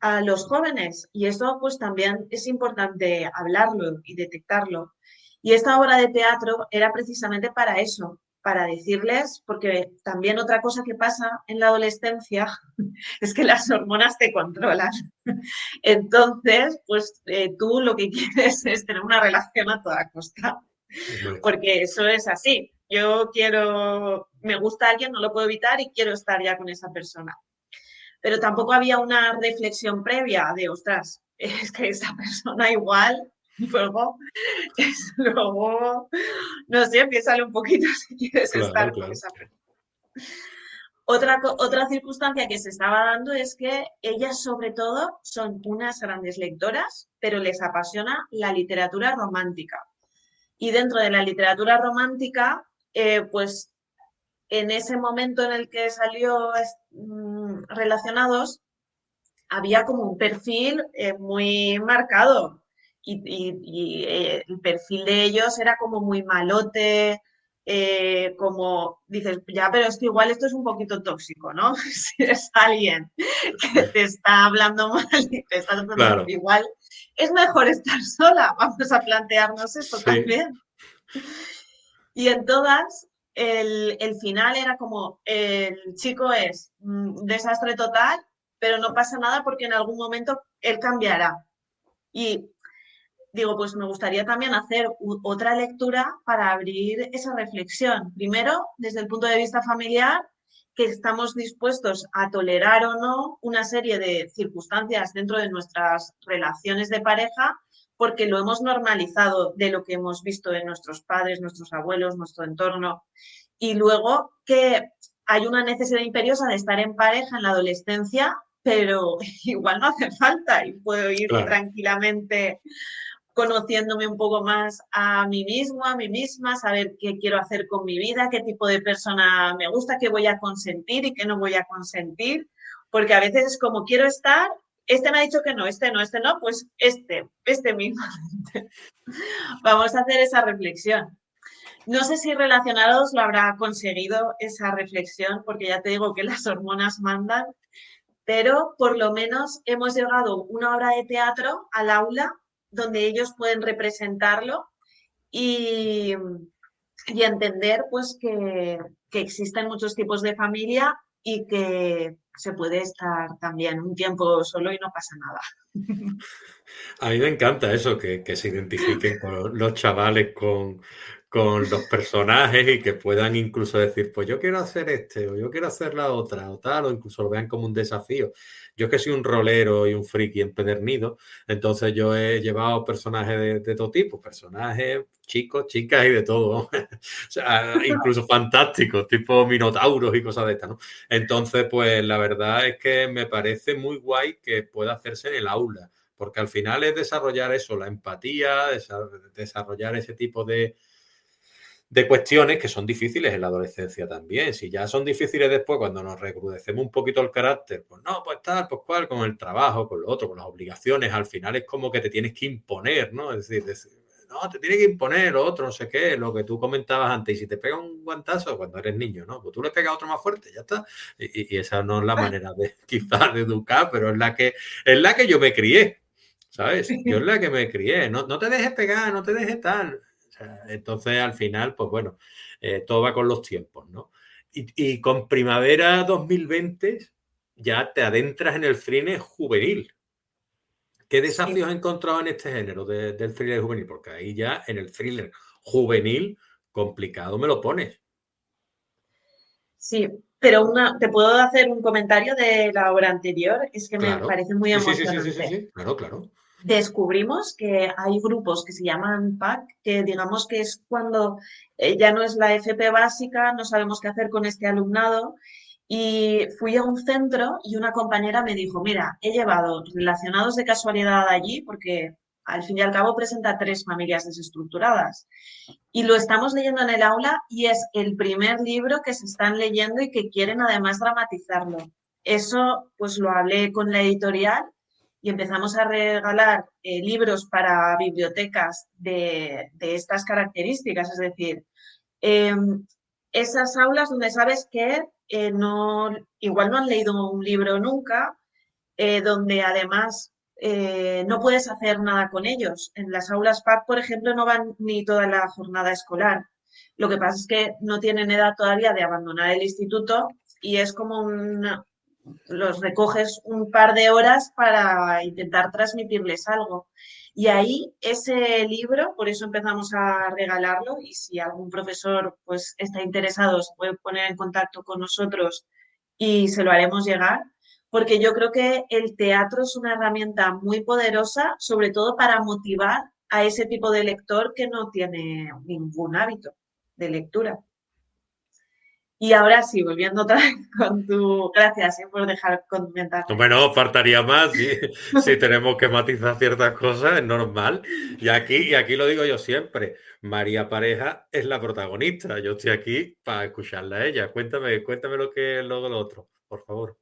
a los jóvenes y eso pues también es importante hablarlo y detectarlo. Y esta obra de teatro era precisamente para eso, para decirles, porque también otra cosa que pasa en la adolescencia es que las hormonas te controlan. Entonces, pues tú lo que quieres es tener una relación a toda costa, Hombre, porque eso es así. Yo quiero, me gusta alguien, no lo puedo evitar y quiero estar ya con esa persona, pero tampoco había una reflexión previa de, ostras, es que esta persona igual, luego, no sé, piénsale un poquito si quieres claro, estar con claro. esa persona. Otra circunstancia que se estaba dando es que ellas sobre todo son unas grandes lectoras, pero les apasiona la literatura romántica. Y dentro de la literatura romántica, pues en ese momento en el que salió Relacionados, había como un perfil muy marcado y el perfil de ellos era como muy malote, como dices, ya, pero es que igual esto es un poquito tóxico, ¿no? Si es alguien que te está hablando mal y te está tratando, Claro, igual es mejor estar sola, vamos a plantearnos esto sí, también. Y en todas, el final era como, el chico es un desastre total, pero no pasa nada porque en algún momento él cambiará. Y digo, pues me gustaría también hacer otra lectura para abrir esa reflexión. Primero, desde el punto de vista familiar, que estamos dispuestos a tolerar o no una serie de circunstancias dentro de nuestras relaciones de pareja, porque lo hemos normalizado de lo que hemos visto en nuestros padres, nuestros abuelos, nuestro entorno. Y luego que hay una necesidad imperiosa de estar en pareja en la adolescencia, pero igual no hace falta y puedo ir claro. tranquilamente conociéndome un poco más a mí mismo, a mí misma, saber qué quiero hacer con mi vida, qué tipo de persona me gusta, qué voy a consentir y qué no voy a consentir, porque a veces es como quiero estar, este me ha dicho que no, este no, pues este mismo. Vamos a hacer esa reflexión. No sé si relacionados lo habrá conseguido esa reflexión, porque ya te digo que las hormonas mandan, pero por lo menos hemos llegado una obra de teatro al aula donde ellos pueden representarlo y, y entender pues que existen muchos tipos de familia y que se puede estar también un tiempo solo y no pasa nada. A mí me encanta eso, que se identifiquen con los chavales con los personajes y que puedan incluso decir, pues yo quiero hacer este, o yo quiero hacer la otra, o tal, o incluso lo vean como un desafío. Yo es que soy un rolero y un friki empedernido, entonces yo he llevado personajes de todo tipo, personajes chicos, chicas y de todo, ¿no? O sea, incluso fantásticos, tipo minotauros y cosas de estas, ¿no? Entonces, pues la verdad es que me parece muy guay que pueda hacerse en el aula porque al final es desarrollar eso, la empatía, desarrollar ese tipo de cuestiones que son difíciles en la adolescencia también. Si ya son difíciles después, cuando nos recrudecemos un poquito el carácter, pues no, pues tal, pues cual, con el trabajo, con lo otro, con las obligaciones, al final es como que te tienes que imponer, ¿no? Es decir, no, te tiene que imponer lo otro, no sé qué, lo que tú comentabas antes. Y si te pega un guantazo cuando eres niño, ¿no? Pues tú le pegas otro más fuerte, ya está. Y esa no es la manera de quizás de educar, pero es la que yo me crié. ¿Sabes? Yo es la que me crié, no, no te dejes pegar, no te dejes tal. O sea, entonces, al final, pues bueno, todo va con los tiempos, ¿no? Y con Primavera 2020 ya te adentras en el thriller juvenil. ¿Qué Sí, desafíos has encontrado en este género del thriller juvenil? Porque ahí ya en el thriller juvenil complicado me lo pones. sí, pero te puedo hacer un comentario de la obra anterior, es que me Claro. parece muy Sí, sí, sí, sí, sí, sí, emocionante. sí. Claro, claro. Descubrimos que hay grupos que se llaman PAC, que digamos que es cuando ya no es la FP básica, no sabemos qué hacer con este alumnado. Y fui a un centro y una compañera me dijo, mira, he llevado relacionados de casualidad allí, porque al fin y al cabo presenta tres familias desestructuradas. Y lo estamos leyendo en el aula y es el primer libro que se están leyendo y que quieren además dramatizarlo. Eso pues lo hablé con la editorial y empezamos a regalar libros para bibliotecas de estas características, es decir, eh, esas aulas donde sabes que no, igual no han leído un libro nunca, donde además no puedes hacer nada con ellos. En las aulas PAC, por ejemplo, no van ni toda la jornada escolar. Lo que pasa es que no tienen edad todavía de abandonar el instituto y es como los recoges un par de horas para intentar transmitirles algo. Y ahí ese libro, por eso empezamos a regalarlo y si algún profesor pues está interesado se puede poner en contacto con nosotros y se lo haremos llegar, porque yo creo que el teatro es una herramienta muy poderosa, sobre todo para motivar a ese tipo de lector que no tiene ningún hábito de lectura. Y ahora sí, volviendo otra vez con tu... Gracias, por dejar comentar. Bueno, faltaría más si tenemos que matizar ciertas cosas, es normal. Y aquí lo digo yo siempre, María Pareja es la protagonista. Yo estoy aquí para escucharla a ella. Cuéntame lo que es lo del otro, por favor.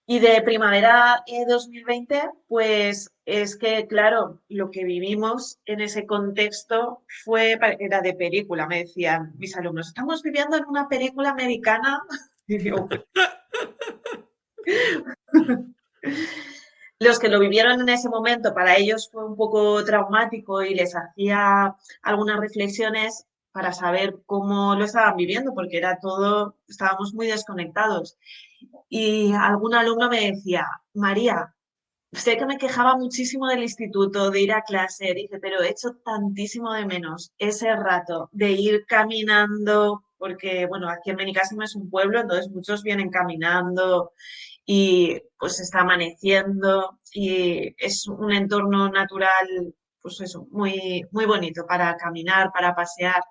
Y de primavera 2020, pues es que, claro, lo que vivimos en ese contexto era de película, me decían mis alumnos, estamos viviendo en una película americana. Y digo, los que lo vivieron en ese momento, para ellos fue un poco traumático y les hacía algunas reflexiones para saber cómo lo estaban viviendo, porque era todo, estábamos muy desconectados. Y algún alumno me decía, María, sé que me quejaba muchísimo del instituto, de ir a clase, dice, pero he hecho tantísimo de menos ese rato de ir caminando, porque, bueno, aquí en Benicàssim es un pueblo, entonces muchos vienen caminando y pues está amaneciendo y es un entorno natural, pues eso, muy, muy bonito para caminar, para pasear.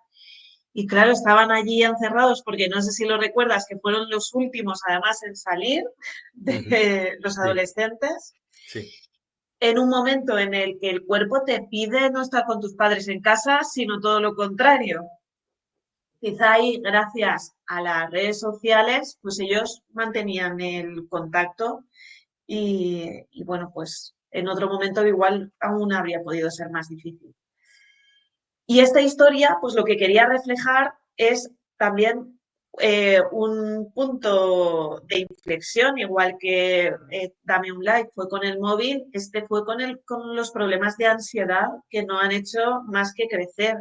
Y claro, estaban allí encerrados porque no sé si lo recuerdas, que fueron los últimos además en salir Ujú. de los Sí, adolescentes sí. en un momento en el que el cuerpo te pide no estar con tus padres en casa, sino todo lo contrario. Quizá ahí, gracias a las redes sociales, pues ellos mantenían el contacto y bueno, pues en otro momento igual aún habría podido ser más difícil. Y esta historia, pues lo que quería reflejar es también un punto de inflexión, igual que Dame un like fue con el móvil, este fue con los problemas de ansiedad que no han hecho más que crecer.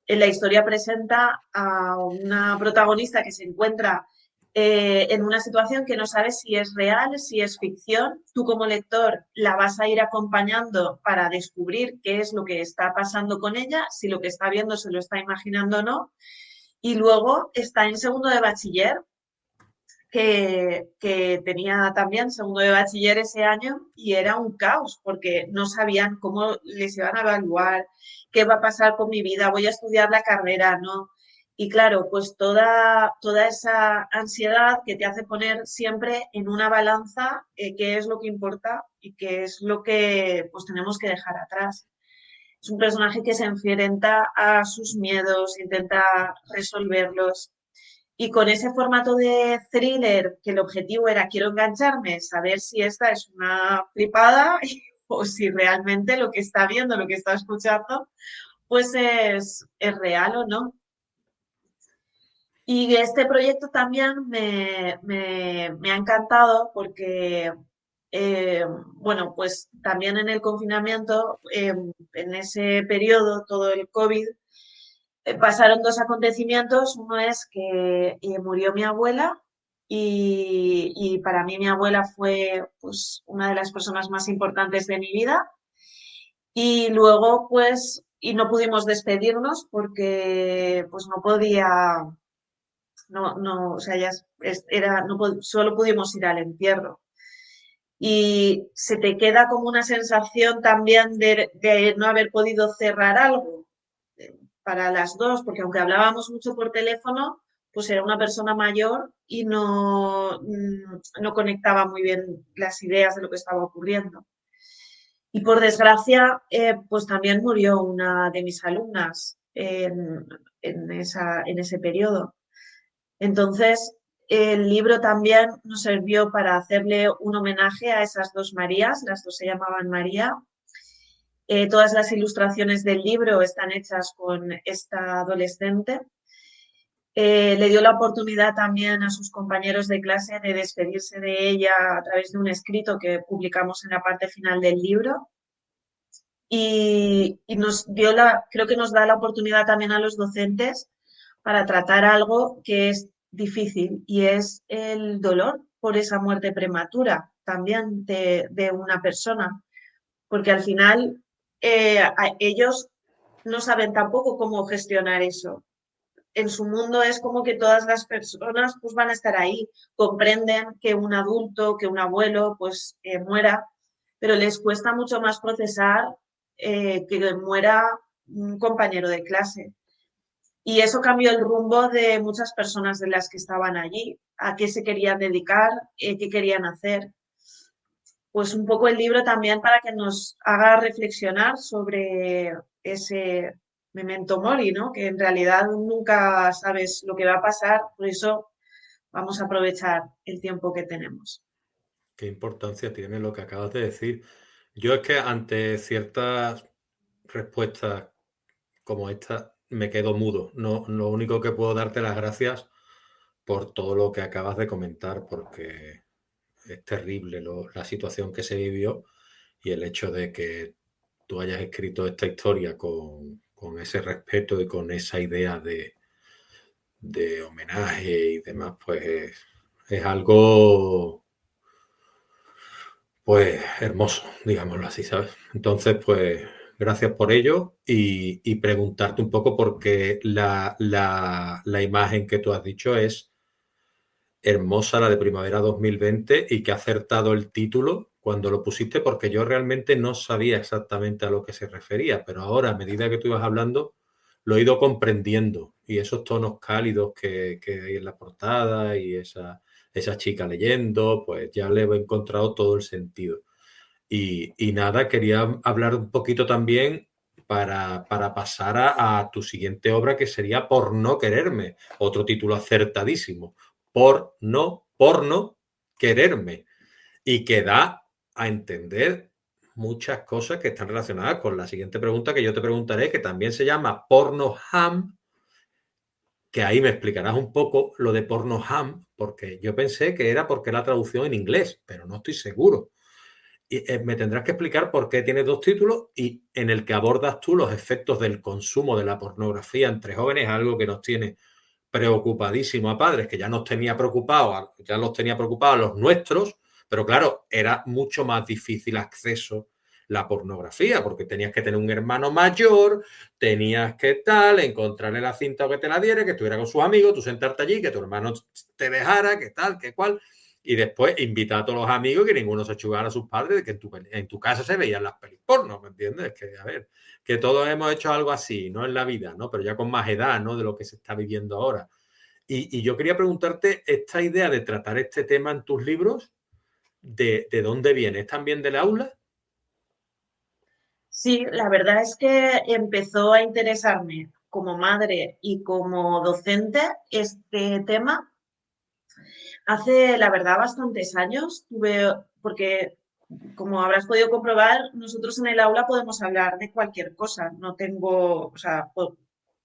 En la historia presenta a una protagonista que se encuentra en una situación que no sabes si es real, si es ficción. Tú como lector la vas a ir acompañando para descubrir qué es lo que está pasando con ella, si lo que está viendo se lo está imaginando o no. Y luego está en segundo de bachiller, que tenía también segundo de bachiller ese año y era un caos porque no sabían cómo les iban a evaluar, qué va a pasar con mi vida, voy a estudiar la carrera, ¿no? Y claro, pues toda esa ansiedad que te hace poner siempre en una balanza qué es lo que importa y qué es lo que pues tenemos que dejar atrás. Es un personaje que se enfrenta a sus miedos, intenta resolverlos y con ese formato de thriller, que el objetivo era quiero engancharme, saber si esta es una flipada o si realmente lo que está viendo, lo que está escuchando, pues es real o no. Y este proyecto también me ha encantado porque, bueno, pues también en el confinamiento, en ese periodo, todo el COVID, pasaron dos acontecimientos. Uno es que murió mi abuela y para mí mi abuela fue pues, una de las personas más importantes de mi vida. Y luego, pues, y no pudimos despedirnos porque pues no podía, no, o sea, ya era, no, solo pudimos ir al entierro. Y se te queda como una sensación también de no haber podido cerrar algo para las dos, porque aunque hablábamos mucho por teléfono, pues era una persona mayor y no conectaba muy bien las ideas de lo que estaba ocurriendo. Y por desgracia, pues también murió una de mis alumnas en ese periodo. Entonces, el libro también nos sirvió para hacerle un homenaje a esas dos Marías, las dos se llamaban María. Todas las ilustraciones del libro están hechas con esta adolescente. Le dio la oportunidad también a sus compañeros de clase de despedirse de ella a través de un escrito que publicamos en la parte final del libro. Y creo que nos da la oportunidad también a los docentes para tratar algo que es difícil y es el dolor por esa muerte prematura también de una persona, porque al final ellos no saben tampoco cómo gestionar eso. En su mundo es como que todas las personas pues van a estar ahí, comprenden que un adulto, que un abuelo pues muera, pero les cuesta mucho más procesar que muera un compañero de clase. Y eso cambió el rumbo de muchas personas de las que estaban allí, a qué se querían dedicar, qué querían hacer. Pues un poco el libro también para que nos haga reflexionar sobre ese memento mori, ¿no? Que en realidad nunca sabes lo que va a pasar, por eso vamos a aprovechar el tiempo que tenemos. Qué importancia tiene lo que acabas de decir. Yo es que ante ciertas respuestas como esta me quedo mudo. No, lo único que puedo darte las gracias por todo lo que acabas de comentar, porque es terrible la situación que se vivió y el hecho de que tú hayas escrito esta historia con ese respeto y con esa idea de homenaje y demás, pues es algo pues hermoso, digámoslo así, ¿sabes? Entonces, pues gracias por ello y preguntarte un poco porque la imagen que tú has dicho es hermosa, la de Primavera 2020 y que ha acertado el título cuando lo pusiste porque yo realmente no sabía exactamente a lo que se refería, pero ahora a medida que tú ibas hablando lo he ido comprendiendo y esos tonos cálidos que hay en la portada y esa chica leyendo, pues ya le he encontrado todo el sentido. Y nada, quería hablar un poquito también para pasar a tu siguiente obra, que sería Por no quererme, otro título acertadísimo, por no quererme, y que da a entender muchas cosas que están relacionadas con la siguiente pregunta que yo te preguntaré, que también se llama porno ham, que ahí me explicarás un poco lo de porno ham, porque yo pensé que era porque la traducción en inglés, pero no estoy seguro. Y me tendrás que explicar por qué tiene dos títulos y en el que abordas tú los efectos del consumo de la pornografía entre jóvenes, algo que nos tiene preocupadísimo a padres, que ya nos tenía preocupados, ya los tenía preocupados los nuestros, pero claro, era mucho más difícil acceso la pornografía, porque tenías que tener un hermano mayor, tenías que tal, encontrarle la cinta o que te la diera, que estuviera con sus amigos, tú sentarte allí, que tu hermano te dejara, que tal, que cual, y después invitar a todos los amigos que ninguno se chugara a sus padres, de que en tu casa se veían las pelis porno, ¿me entiendes? Que, a ver, que todos hemos hecho algo así, no en la vida, ¿no? Pero ya con más edad, ¿no? De lo que se está viviendo ahora. Y yo quería preguntarte, esta idea de tratar este tema en tus libros, ¿de dónde viene? ¿Es también del aula? Sí, la verdad es que empezó a interesarme como madre y como docente este tema hace, la verdad, bastantes años. Porque como habrás podido comprobar, nosotros en el aula podemos hablar de cualquier cosa. No tengo, o sea,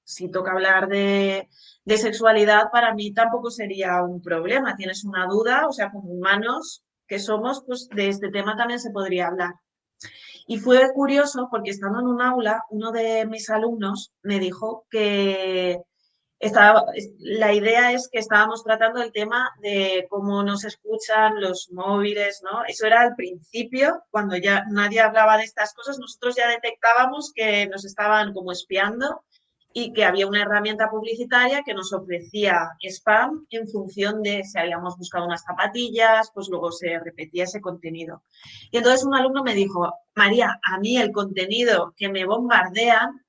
si toca hablar de sexualidad, para mí tampoco sería un problema. Tienes una duda, o sea, como humanos que somos, pues de este tema también se podría hablar. Y fue curioso porque estando en un aula, uno de mis alumnos me dijo que la idea es que estábamos tratando el tema de cómo nos escuchan los móviles, ¿no? Eso era al principio, cuando ya nadie hablaba de estas cosas, nosotros ya detectábamos que nos estaban como espiando y que había una herramienta publicitaria que nos ofrecía spam en función de si habíamos buscado unas zapatillas, pues luego se repetía ese contenido. Y entonces un alumno me dijo, María, a mí el contenido que me bombardean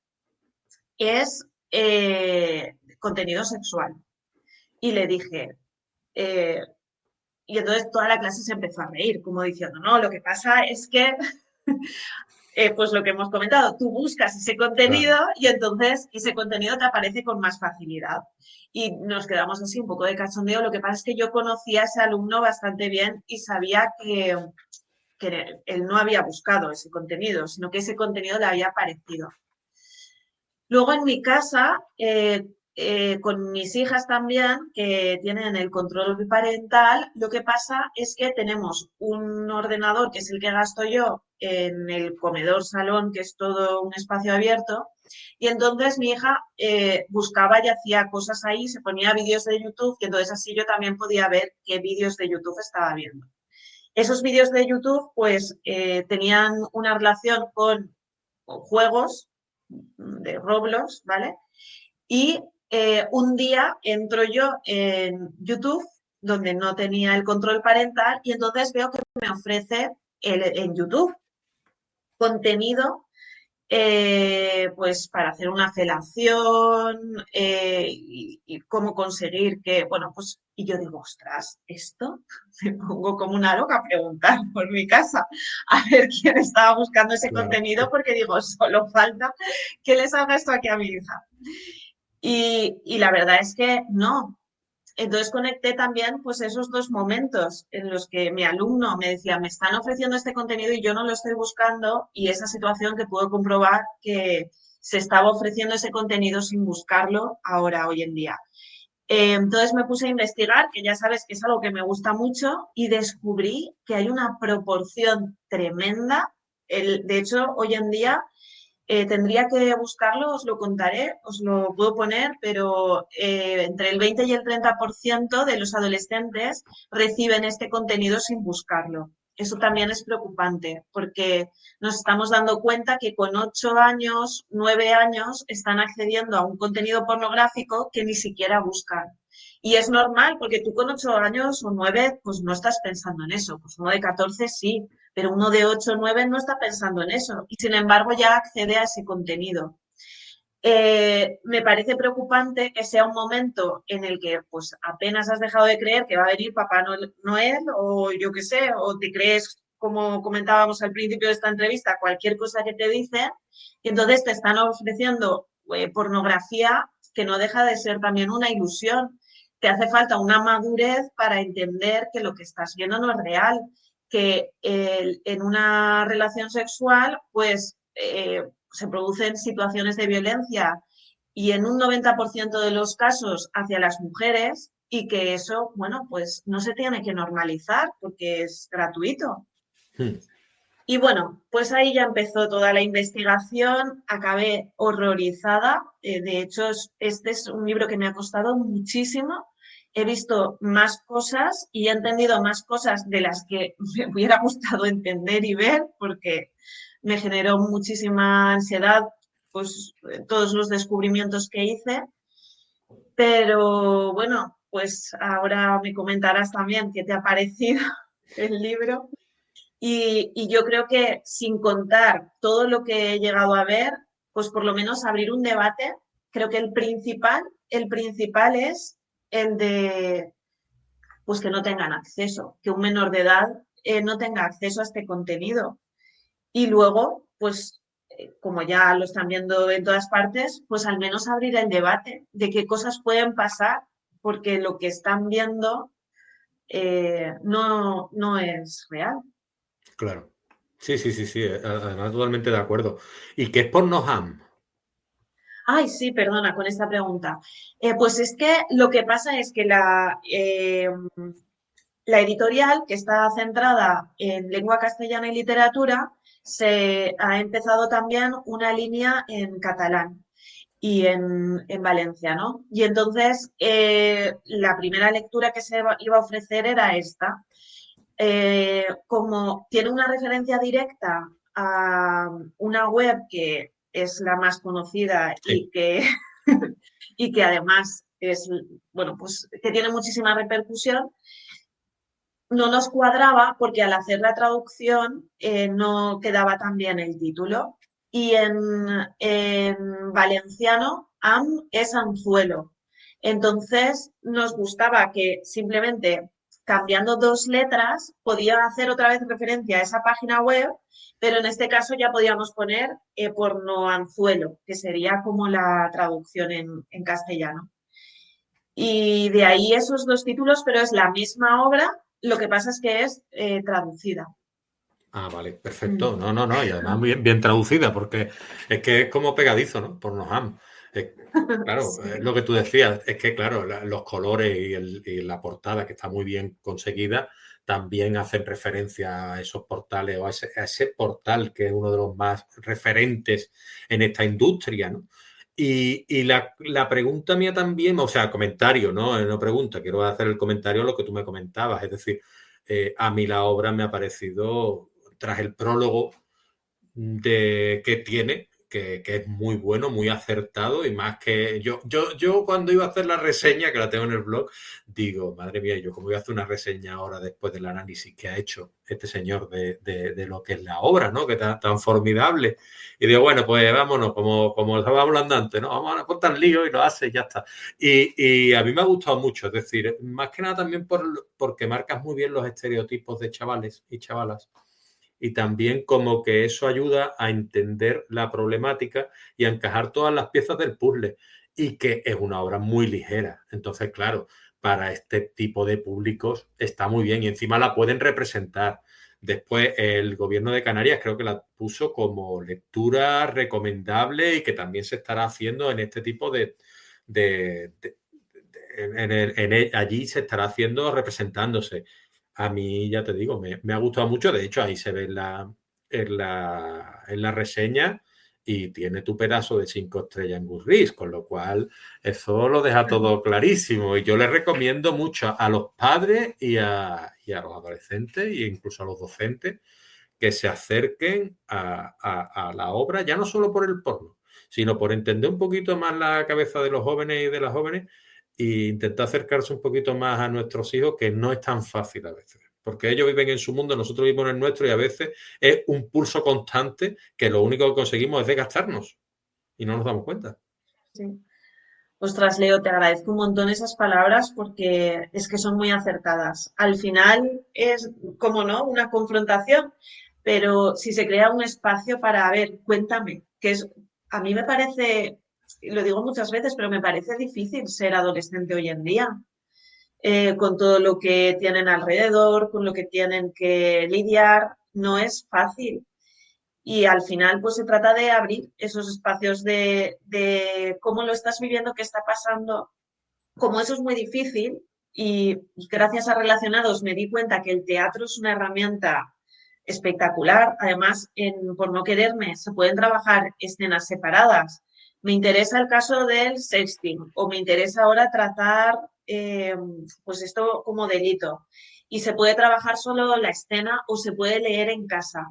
es contenido sexual. Y le dije, eh, y entonces toda la clase se empezó a reír, como diciendo, no, lo que pasa es que, pues lo que hemos comentado, tú buscas ese contenido Claro. y entonces ese contenido te aparece con más facilidad. Y nos quedamos así un poco de cachondeo. Lo que pasa es que yo conocía a ese alumno bastante bien y sabía que él no había buscado ese contenido, sino que ese contenido le había aparecido. Luego en mi casa, con mis hijas también, que tienen el control parental, lo que pasa es que tenemos un ordenador, que es el que gasto yo, en el comedor salón, que es todo un espacio abierto, y entonces mi hija buscaba y hacía cosas ahí, se ponía vídeos de YouTube, y entonces así yo también podía ver qué vídeos de YouTube estaba viendo. Esos vídeos de YouTube, pues, tenían una relación con juegos de Roblox, ¿vale? Y un día entro yo en YouTube, donde no tenía el control parental, y entonces veo que me ofrece en YouTube contenido pues para hacer una felación y cómo conseguir que, bueno, pues, y yo digo, ostras, esto me pongo como una loca a preguntar por mi casa a ver quién estaba buscando ese Claro. contenido, porque digo, solo falta que le salga esto aquí a mi hija. Y la verdad es que no. Entonces conecté también pues esos dos momentos en los que mi alumno me decía, me están ofreciendo este contenido y yo no lo estoy buscando, y esa situación que puedo comprobar que se estaba ofreciendo ese contenido sin buscarlo ahora, hoy en día. Entonces me puse a investigar, que ya sabes que es algo que me gusta mucho, y descubrí que hay una proporción tremenda. De hecho, hoy en día tendría que buscarlo, os lo contaré, os lo puedo poner, pero entre el 20 y el 30% de los adolescentes reciben este contenido sin buscarlo. Eso también es preocupante, porque nos estamos dando cuenta que con 8 años, 9 años, están accediendo a un contenido pornográfico que ni siquiera buscan. Y es normal, porque tú con 8 años o 9, pues no estás pensando en eso. Pues uno de 14 sí, pero uno de 8 o 9 no está pensando en eso y sin embargo ya accede a ese contenido. Me parece preocupante que sea un momento en el que pues apenas has dejado de creer que va a venir Papá Noel o yo qué sé, o te crees, como comentábamos al principio de esta entrevista, cualquier cosa que te dicen, y entonces te están ofreciendo pornografía que no deja de ser también una ilusión. Te hace falta una madurez para entender que lo que estás viendo no es real. que en una relación sexual, pues se producen situaciones de violencia y en un 90% de los casos hacia las mujeres y que eso, bueno, pues no se tiene que normalizar porque es gratuito. Hmm. Y bueno, pues ahí ya empezó toda la investigación, acabé horrorizada. De hecho, este es un libro que me ha costado muchísimo. He visto más cosas y he entendido más cosas de las que me hubiera gustado entender y ver, porque me generó muchísima ansiedad, pues todos los descubrimientos que hice. Pero bueno, pues ahora me comentarás también qué te ha parecido el libro. Y yo creo que sin contar todo lo que he llegado a ver, pues por lo menos abrir un debate, creo que el principal es el de pues que no tengan acceso, que un menor de edad no tenga acceso a este contenido. Y luego, pues como ya lo están viendo en todas partes, pues al menos abrir el debate de qué cosas pueden pasar, porque lo que están viendo no es real. Claro. Sí, sí, sí, sí. Además, totalmente de acuerdo. ¿Y qué es Pornoham? Ay, sí, perdona con esta pregunta. Pues es que lo que pasa es que la editorial, que está centrada en lengua castellana y literatura, se ha empezado también una línea en catalán y en valenciano. Y entonces la primera lectura que iba a ofrecer era esta. Como tiene una referencia directa a una web que es la más conocida Sí. y que además es, bueno, pues que tiene muchísima repercusión, no nos cuadraba porque al hacer la traducción no quedaba tan bien el título. Y en valenciano, am es anzuelo. Entonces nos gustaba que simplemente cambiando dos letras podía hacer otra vez referencia a esa página web, pero en este caso ya podíamos poner porno anzuelo, que sería como la traducción en castellano. Y de ahí esos dos títulos, pero es la misma obra, lo que pasa es que es traducida. Ah, vale, perfecto. Mm. No, no, no. Y además bien, bien traducida, porque es que es como pegadizo, ¿no? Pornoham. Es- claro, es Sí. lo que tú decías. Es que, claro, los colores y la portada, que está muy bien conseguida, también hacen referencia a esos portales o a ese portal que es uno de los más referentes en esta industria, ¿no? Y la pregunta mía también, o sea, comentario, ¿no? No pregunta, quiero hacer el comentario a lo que tú me comentabas. Es decir, a mí la obra me ha parecido tras el prólogo que tiene, que es muy bueno, muy acertado y más que yo cuando iba a hacer la reseña, que la tengo en el blog, digo, madre mía, yo cómo voy a hacer una reseña ahora después del análisis que ha hecho este señor de lo que es la obra, ¿no? Que tan formidable. Y digo, bueno, pues vámonos, como estaba hablando antes, ¿no? Vamos a contar lío y lo hace y ya está. Y a mí me ha gustado mucho, es decir, más que nada también porque marcas muy bien los estereotipos de chavales y chavalas y también como que eso ayuda a entender la problemática y a encajar todas las piezas del puzzle y que es una obra muy ligera. Entonces, claro, para este tipo de públicos está muy bien y encima la pueden representar. Después, el gobierno de Canarias creo que la puso como lectura recomendable y que también se estará haciendo en este tipo de allí se estará haciendo representándose. A mí, ya te digo, me ha gustado mucho. De hecho, ahí se ve en la reseña y tiene tu pedazo de 5 estrellas en Goodreads, con lo cual eso lo deja todo clarísimo. Y yo le recomiendo mucho a los padres y a los adolescentes e incluso a los docentes que se acerquen a la obra, ya no solo por el porno, sino por entender un poquito más la cabeza de los jóvenes y de las jóvenes e intentar acercarse un poquito más a nuestros hijos, que no es tan fácil a veces. Porque ellos viven en su mundo, nosotros vivimos en el nuestro y a veces es un pulso constante que lo único que conseguimos es desgastarnos y no nos damos cuenta. Sí. Ostras, Leo, te agradezco un montón esas palabras porque es que son muy acertadas. Al final es, como no, una confrontación, pero si se crea un espacio para, a ver, cuéntame, a mí me parece, y lo digo muchas veces, pero me parece difícil ser adolescente hoy en día. con todo lo que tienen alrededor, con lo que tienen que lidiar, no es fácil. Y al final, pues se trata de abrir esos espacios de cómo lo estás viviendo, qué está pasando. Como eso es muy difícil y gracias a Relacionados me di cuenta que el teatro es una herramienta espectacular. Además, Por no quererme se pueden trabajar escenas separadas. Me interesa el caso del sexting o me interesa ahora tratar pues esto como delito. Y se puede trabajar solo la escena o se puede leer en casa.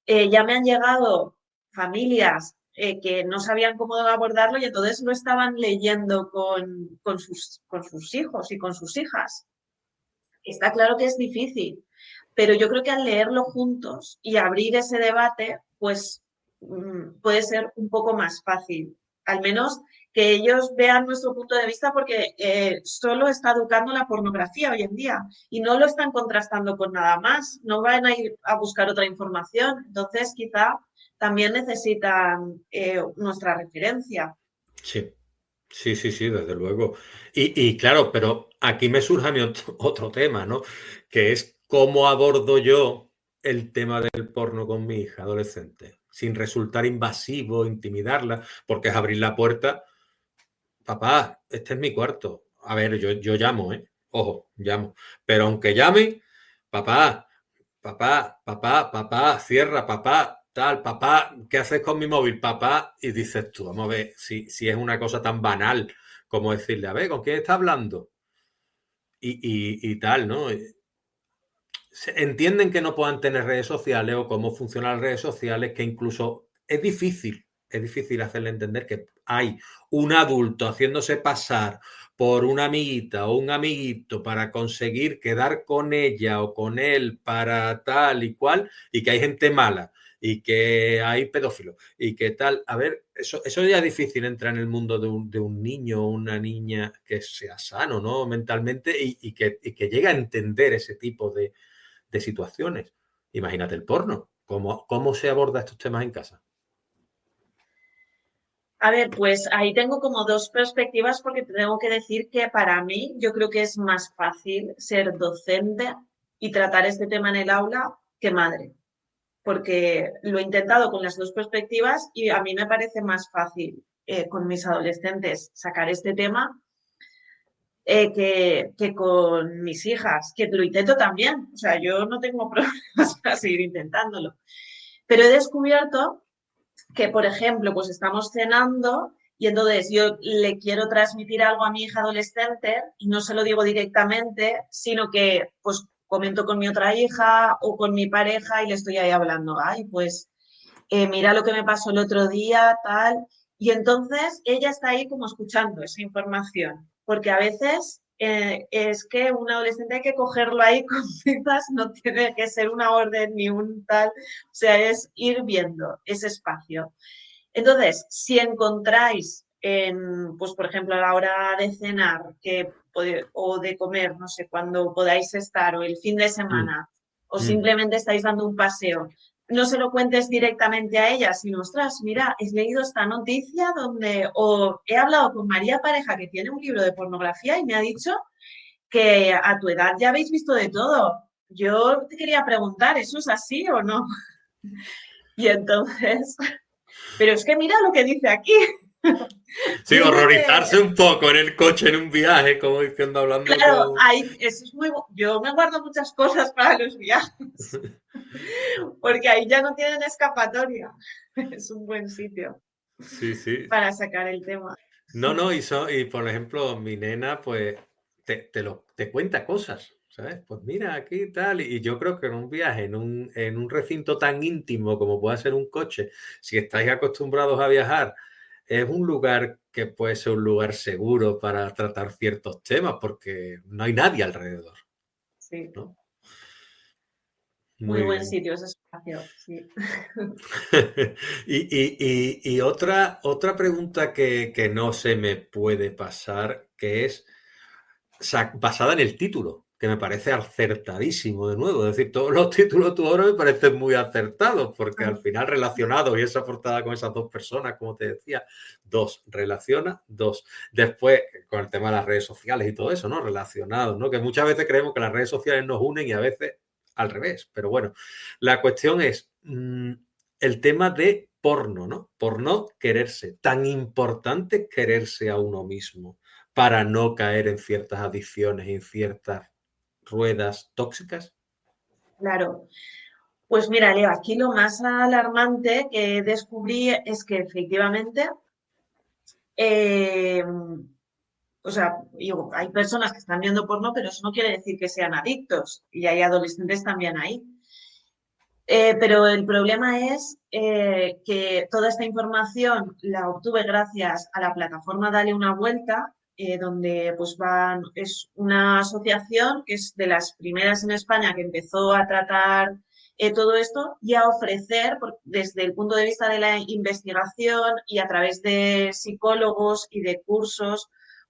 Ya me han llegado familias que no sabían cómo abordarlo y entonces lo estaban leyendo con sus hijos y con sus hijas. Está claro que es difícil, pero yo creo que al leerlo juntos y abrir ese debate, pues puede ser un poco más fácil. Al menos que ellos vean nuestro punto de vista porque solo está educando la pornografía hoy en día y no lo están contrastando con nada más, no van a ir a buscar otra información. Entonces, quizá también necesitan nuestra referencia. Sí, sí, sí, sí, desde luego. Y claro, pero aquí me surge a mí otro tema, ¿no? Que es cómo abordo yo el tema del porno con mi hija adolescente, sin resultar invasivo, intimidarla, porque es abrir la puerta. Papá, este es mi cuarto. A ver, yo llamo, ¿eh? Ojo, llamo. Pero aunque llame, papá, papá, cierra, papá, tal, papá, ¿qué haces con mi móvil, papá? Y dices tú, vamos a ver, si es una cosa tan banal como decirle, a ver, ¿con quién está hablando? Y tal, ¿no? Entienden que no puedan tener redes sociales o cómo funcionan las redes sociales, que incluso es difícil hacerle entender que hay un adulto haciéndose pasar por una amiguita o un amiguito para conseguir quedar con ella o con él para tal y cual, y que hay gente mala y que hay pedófilos y que tal. A ver, eso ya es difícil entrar en el mundo de un niño o una niña que sea sano, ¿no? Mentalmente y que llegue a entender ese tipo de situaciones. Imagínate el porno. ¿Cómo se aborda estos temas en casa? A ver, pues ahí tengo como dos perspectivas porque te tengo que decir que para mí yo creo que es más fácil ser docente y tratar este tema en el aula que madre, porque lo he intentado con las dos perspectivas y a mí me parece más fácil con mis adolescentes sacar este tema que con mis hijas, que lo intento también. O sea, yo no tengo problemas para seguir intentándolo. Pero he descubierto que, por ejemplo, pues estamos cenando y entonces yo le quiero transmitir algo a mi hija adolescente y no se lo digo directamente, sino que pues comento con mi otra hija o con mi pareja y le estoy ahí hablando, ay, pues mira lo que me pasó el otro día, tal. Y entonces ella está ahí como escuchando esa información, porque a veces es que un adolescente hay que cogerlo ahí con pinzas, no tiene que ser una orden ni un tal, o sea, es ir viendo ese espacio. Entonces, si encontráis, pues por ejemplo, a la hora de cenar o de comer, no sé, cuando podáis estar, o el fin de Mm, semana, o mm. simplemente estáis dando un paseo, no se lo cuentes directamente a ella, sino, ostras, mira, he leído esta noticia o he hablado con María Pareja, que tiene un libro de pornografía, y me ha dicho que a tu edad ya habéis visto de todo. Yo te quería preguntar, ¿eso es así o no? Y entonces, pero es que mira lo que dice aquí. Sí, Dice que, horrorizarse un poco en el coche, en un viaje, como diciendo, hablando claro, con... eso es yo me guardo muchas cosas para los viajes, porque ahí ya no tienen escapatoria. Es un buen sitio Sí, sí. para sacar el tema. No, no, y por ejemplo, mi nena, pues, te cuenta cosas, ¿sabes? Pues mira, aquí tal, y yo creo que en un viaje, en un recinto tan íntimo como puede ser un coche, si estáis acostumbrados a viajar, es un lugar que puede ser un lugar seguro para tratar ciertos temas, porque no hay nadie alrededor, Sí, ¿no? muy Muy buen bien. sitio ese espacio, sí. Y otra pregunta que no se me puede pasar, que es basada en el título. que me parece acertadísimo de nuevo. Es decir, todos los títulos tú ahora me parecen muy acertados, porque al final relacionados y esa portada con esas dos personas, como te decía, dos, relaciona, dos. Después, con el tema de las redes sociales y todo eso, ¿no? Relacionados, ¿no? Que muchas veces creemos que las redes sociales nos unen y a veces al revés. Pero bueno, la cuestión es el tema de porno, ¿no? Por no quererse. Tan importante quererse a uno mismo para no caer en ciertas adicciones y en ciertas ruedas tóxicas. Claro. Pues mira, Leo, aquí lo más alarmante que descubrí es que efectivamente, eh, o sea, hay personas que están viendo porno, pero eso no quiere decir que sean adictos y hay adolescentes también ahí. Pero el problema es que toda esta información la obtuve gracias a la plataforma Dale una Vuelta, donde pues es una asociación que es de las primeras en España que empezó a tratar todo esto y a ofrecer, desde el punto de vista de la investigación y a través de psicólogos y de cursos,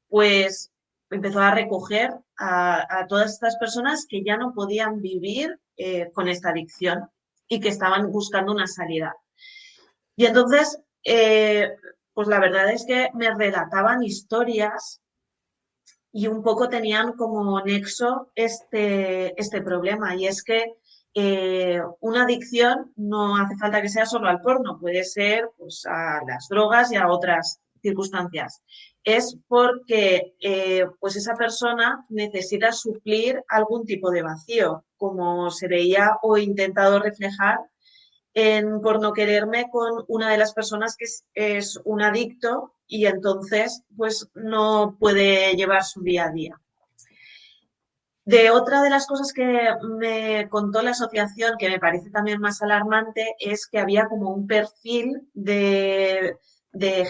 pues empezó a recoger a todas estas personas que ya no podían vivir con esta adicción y que estaban buscando una salida. Y entonces, pues la verdad es que me relataban historias y un poco tenían como nexo este problema. Y es que una adicción no hace falta que sea solo al porno, puede ser pues, a las drogas y a otras circunstancias. Es porque pues esa persona necesita suplir algún tipo de vacío, como se veía o intentado reflejar en Por no quererme con una de las personas que es un adicto y entonces pues no puede llevar su día a día. De otra de las cosas que me contó la asociación, que me parece también más alarmante, es que había como un perfil de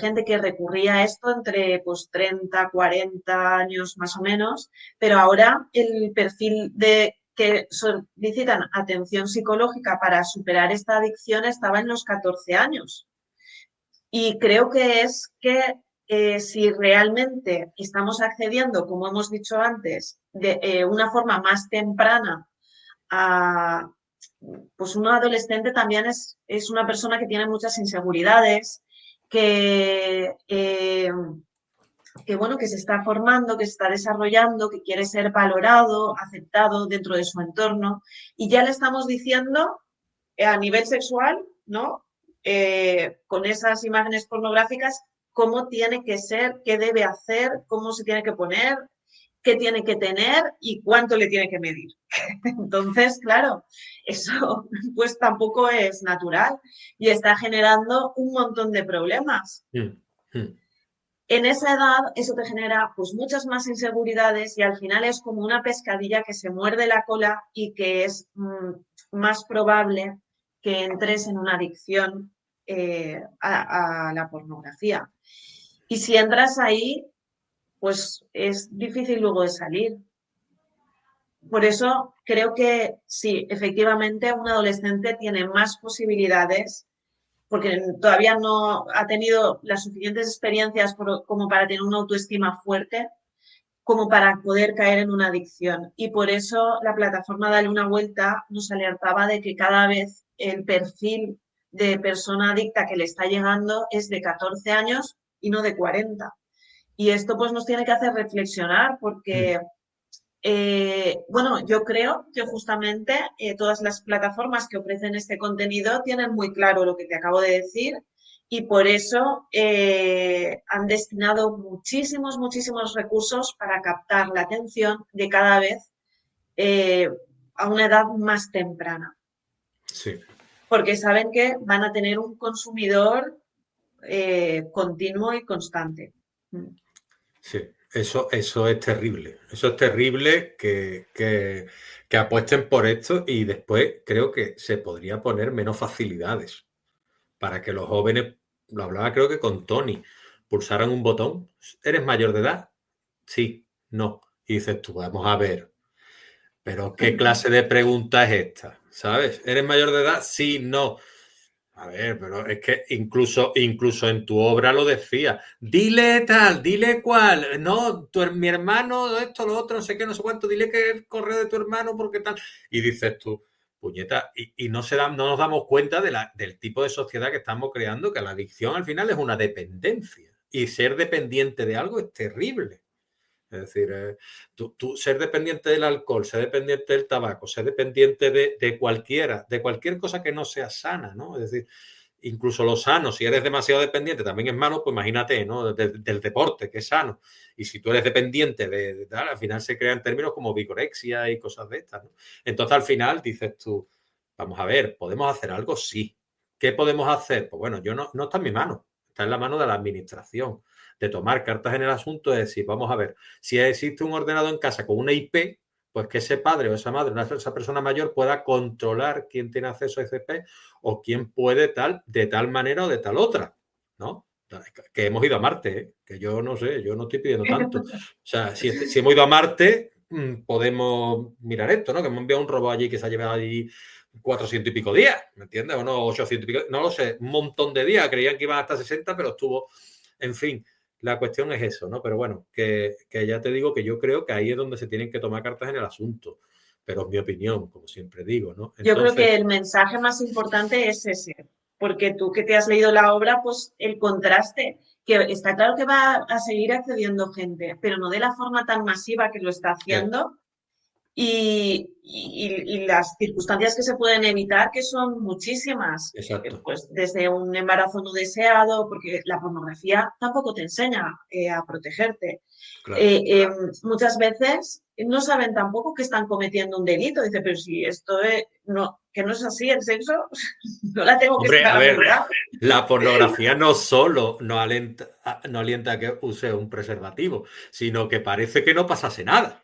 gente que recurría a esto entre pues 30, 40 años más o menos, pero ahora el perfil de que solicitan atención psicológica para superar esta adicción estaba en los 14 años. Y creo que es que si realmente estamos accediendo, como hemos dicho antes, de una forma más temprana a, pues un adolescente también es una persona que tiene muchas inseguridades, que, eh, que, bueno, que se está formando, que se está desarrollando, que quiere ser valorado, aceptado dentro de su entorno. Y ya le estamos diciendo a nivel sexual, ¿no? Con esas imágenes pornográficas, cómo tiene que ser, qué debe hacer, cómo se tiene que poner, qué tiene que tener y cuánto le tiene que medir. Entonces, claro, eso pues tampoco es natural y está generando un montón de problemas. Mm, mm. En esa edad eso te genera pues muchas más inseguridades y al final es como una pescadilla que se muerde la cola y que es más probable que entres en una adicción a la pornografía. Y si entras ahí, pues es difícil luego de salir. Por eso creo que sí, efectivamente un adolescente tiene más posibilidades porque todavía no ha tenido las suficientes experiencias como para tener una autoestima fuerte, como para poder caer en una adicción. Y por eso la plataforma Dale una Vuelta nos alertaba de que cada vez el perfil de persona adicta que le está llegando es de 14 años y no de 40. Y esto pues nos tiene que hacer reflexionar porque bueno, yo creo que justamente todas las plataformas que ofrecen este contenido tienen muy claro lo que te acabo de decir y por eso han destinado muchísimos, muchísimos recursos para captar la atención de cada vez eh, a una edad más temprana, Sí, porque saben que van a tener un consumidor continuo y constante. sí. Eso es terrible. Eso es terrible que apuesten por esto y después creo que se podría poner menos facilidades para que los jóvenes, lo hablaba creo que con Tony, pulsaran un botón. ¿Eres mayor de edad? Sí, no. Y dices tú, vamos a ver, pero ¿qué clase de pregunta es esta? ¿Sabes? ¿Eres mayor de edad? Sí, no. A ver, pero es que incluso en tu obra lo decía. Dile tal, dile cuál. No, mi hermano, esto, lo otro, no sé qué, no sé cuánto. Dile que el correo de tu hermano, porque tal. Y dices tú, puñeta, y no nos damos cuenta del tipo de sociedad que estamos creando, que la adicción al final es una dependencia. Y ser dependiente de algo es terrible. Es decir, tú ser dependiente del alcohol, ser dependiente del tabaco, ser dependiente de cualquier cosa que no sea sana, ¿no? Es decir, incluso lo sano, si eres demasiado dependiente también es malo, pues imagínate, ¿no? Del deporte, que es sano. Y si tú eres dependiente de tal, al final se crean términos como vigorexia y cosas de estas, ¿no? Entonces al final dices tú, vamos a ver, ¿podemos hacer algo? Sí. ¿Qué podemos hacer? Pues bueno, no está en mi mano, está en la mano de la administración, de tomar cartas en el asunto, de decir, vamos a ver, si existe un ordenador en casa con una IP, pues que ese padre o esa madre, esa persona mayor pueda controlar quién tiene acceso a ese IP o quién puede tal, de tal manera o de tal otra, ¿no? Que hemos ido a Marte, ¿eh? Que yo no sé, yo no estoy pidiendo tanto. O sea, si hemos ido a Marte, podemos mirar esto, ¿no? Que hemos enviado un robot allí que se ha llevado allí 400 y pico días, ¿me entiendes? O no, 800 y pico, no lo sé, un montón de días, creían que iban hasta 60, pero estuvo, en fin, la cuestión es eso, ¿no? Pero bueno, que ya te digo que yo creo que ahí es donde se tienen que tomar cartas en el asunto, pero es mi opinión, como siempre digo, ¿no? Yo creo Entonces, que el mensaje más importante es ese, porque tú que te has leído la obra, pues el contraste, que está claro que va a seguir accediendo gente, pero no de la forma tan masiva que lo está haciendo y las circunstancias que se pueden evitar, que son muchísimas, exacto, pues desde un embarazo no deseado, porque la pornografía tampoco te enseña a protegerte. claro. Muchas veces no saben tampoco que están cometiendo un delito. Dice, pero si esto es, no, que no es así el sexo, no la tengo que Hombre, a ver, esclavitud. la pornografía no solo no alienta a que use un preservativo, sino que parece que no pasase nada.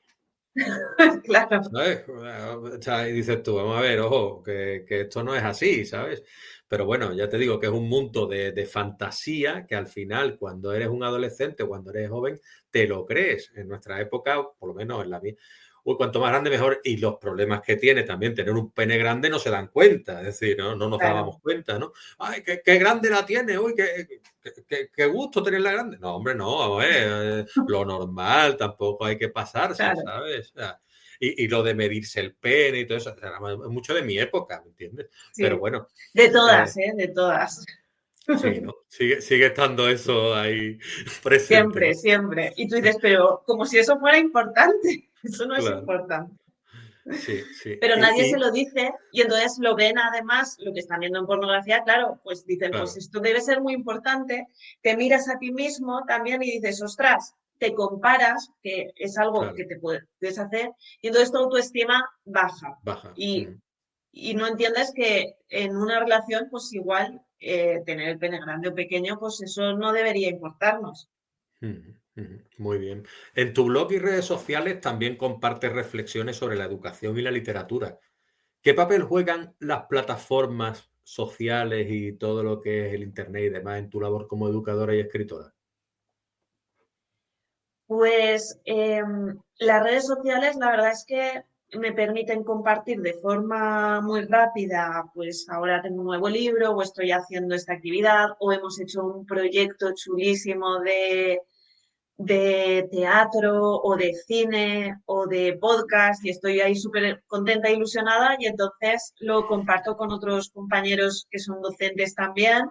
Claro, ¿Sabes? O sea, y dices tú, vamos a ver, ojo, que esto no es así, ¿sabes? Pero bueno, ya te digo que es un mundo de fantasía que al final, cuando eres un adolescente o cuando eres joven, te lo crees. En nuestra época, por lo menos en la mía, uy, cuanto más grande mejor. Y los problemas que tiene también tener un pene grande no se dan cuenta, es decir, no nos claro, dábamos cuenta, ¿no? Ay, qué grande la tiene, uy, qué gusto tenerla grande. No, hombre, no, a ver, lo normal, tampoco hay que pasarse, claro. ¿sabes? O sea, y lo de medirse el pene y todo eso, era mucho de mi época, ¿me entiendes? Pero Sí, bueno, de todas, eh, ¿eh? De todas. sí, ¿no? Sigue estando eso ahí presente, Siempre, ¿no? siempre. Y tú dices, pero como si eso fuera importante. Eso no es Claro, importante. sí, sí. Pero nadie se lo dice y entonces lo ven además, lo que están viendo en pornografía, claro, pues dicen, pues Claro, esto debe ser muy importante, te miras a ti mismo también y dices, ostras, te comparas, que es algo que claro, te puedes hacer, y entonces tu autoestima baja. baja. Y, y no entiendes que en una relación, pues igual tener el pene grande o pequeño, pues eso no debería importarnos. Muy bien. En tu blog y redes sociales también compartes reflexiones sobre la educación y la literatura. ¿Qué papel juegan las plataformas sociales y todo lo que es el Internet y demás en tu labor como educadora y escritora? Pues las redes sociales, la verdad es que me permiten compartir de forma muy rápida, pues ahora tengo un nuevo libro o estoy haciendo esta actividad o hemos hecho un proyecto chulísimo de teatro o de cine o de podcast y estoy ahí súper contenta e ilusionada y entonces lo comparto con otros compañeros que son docentes también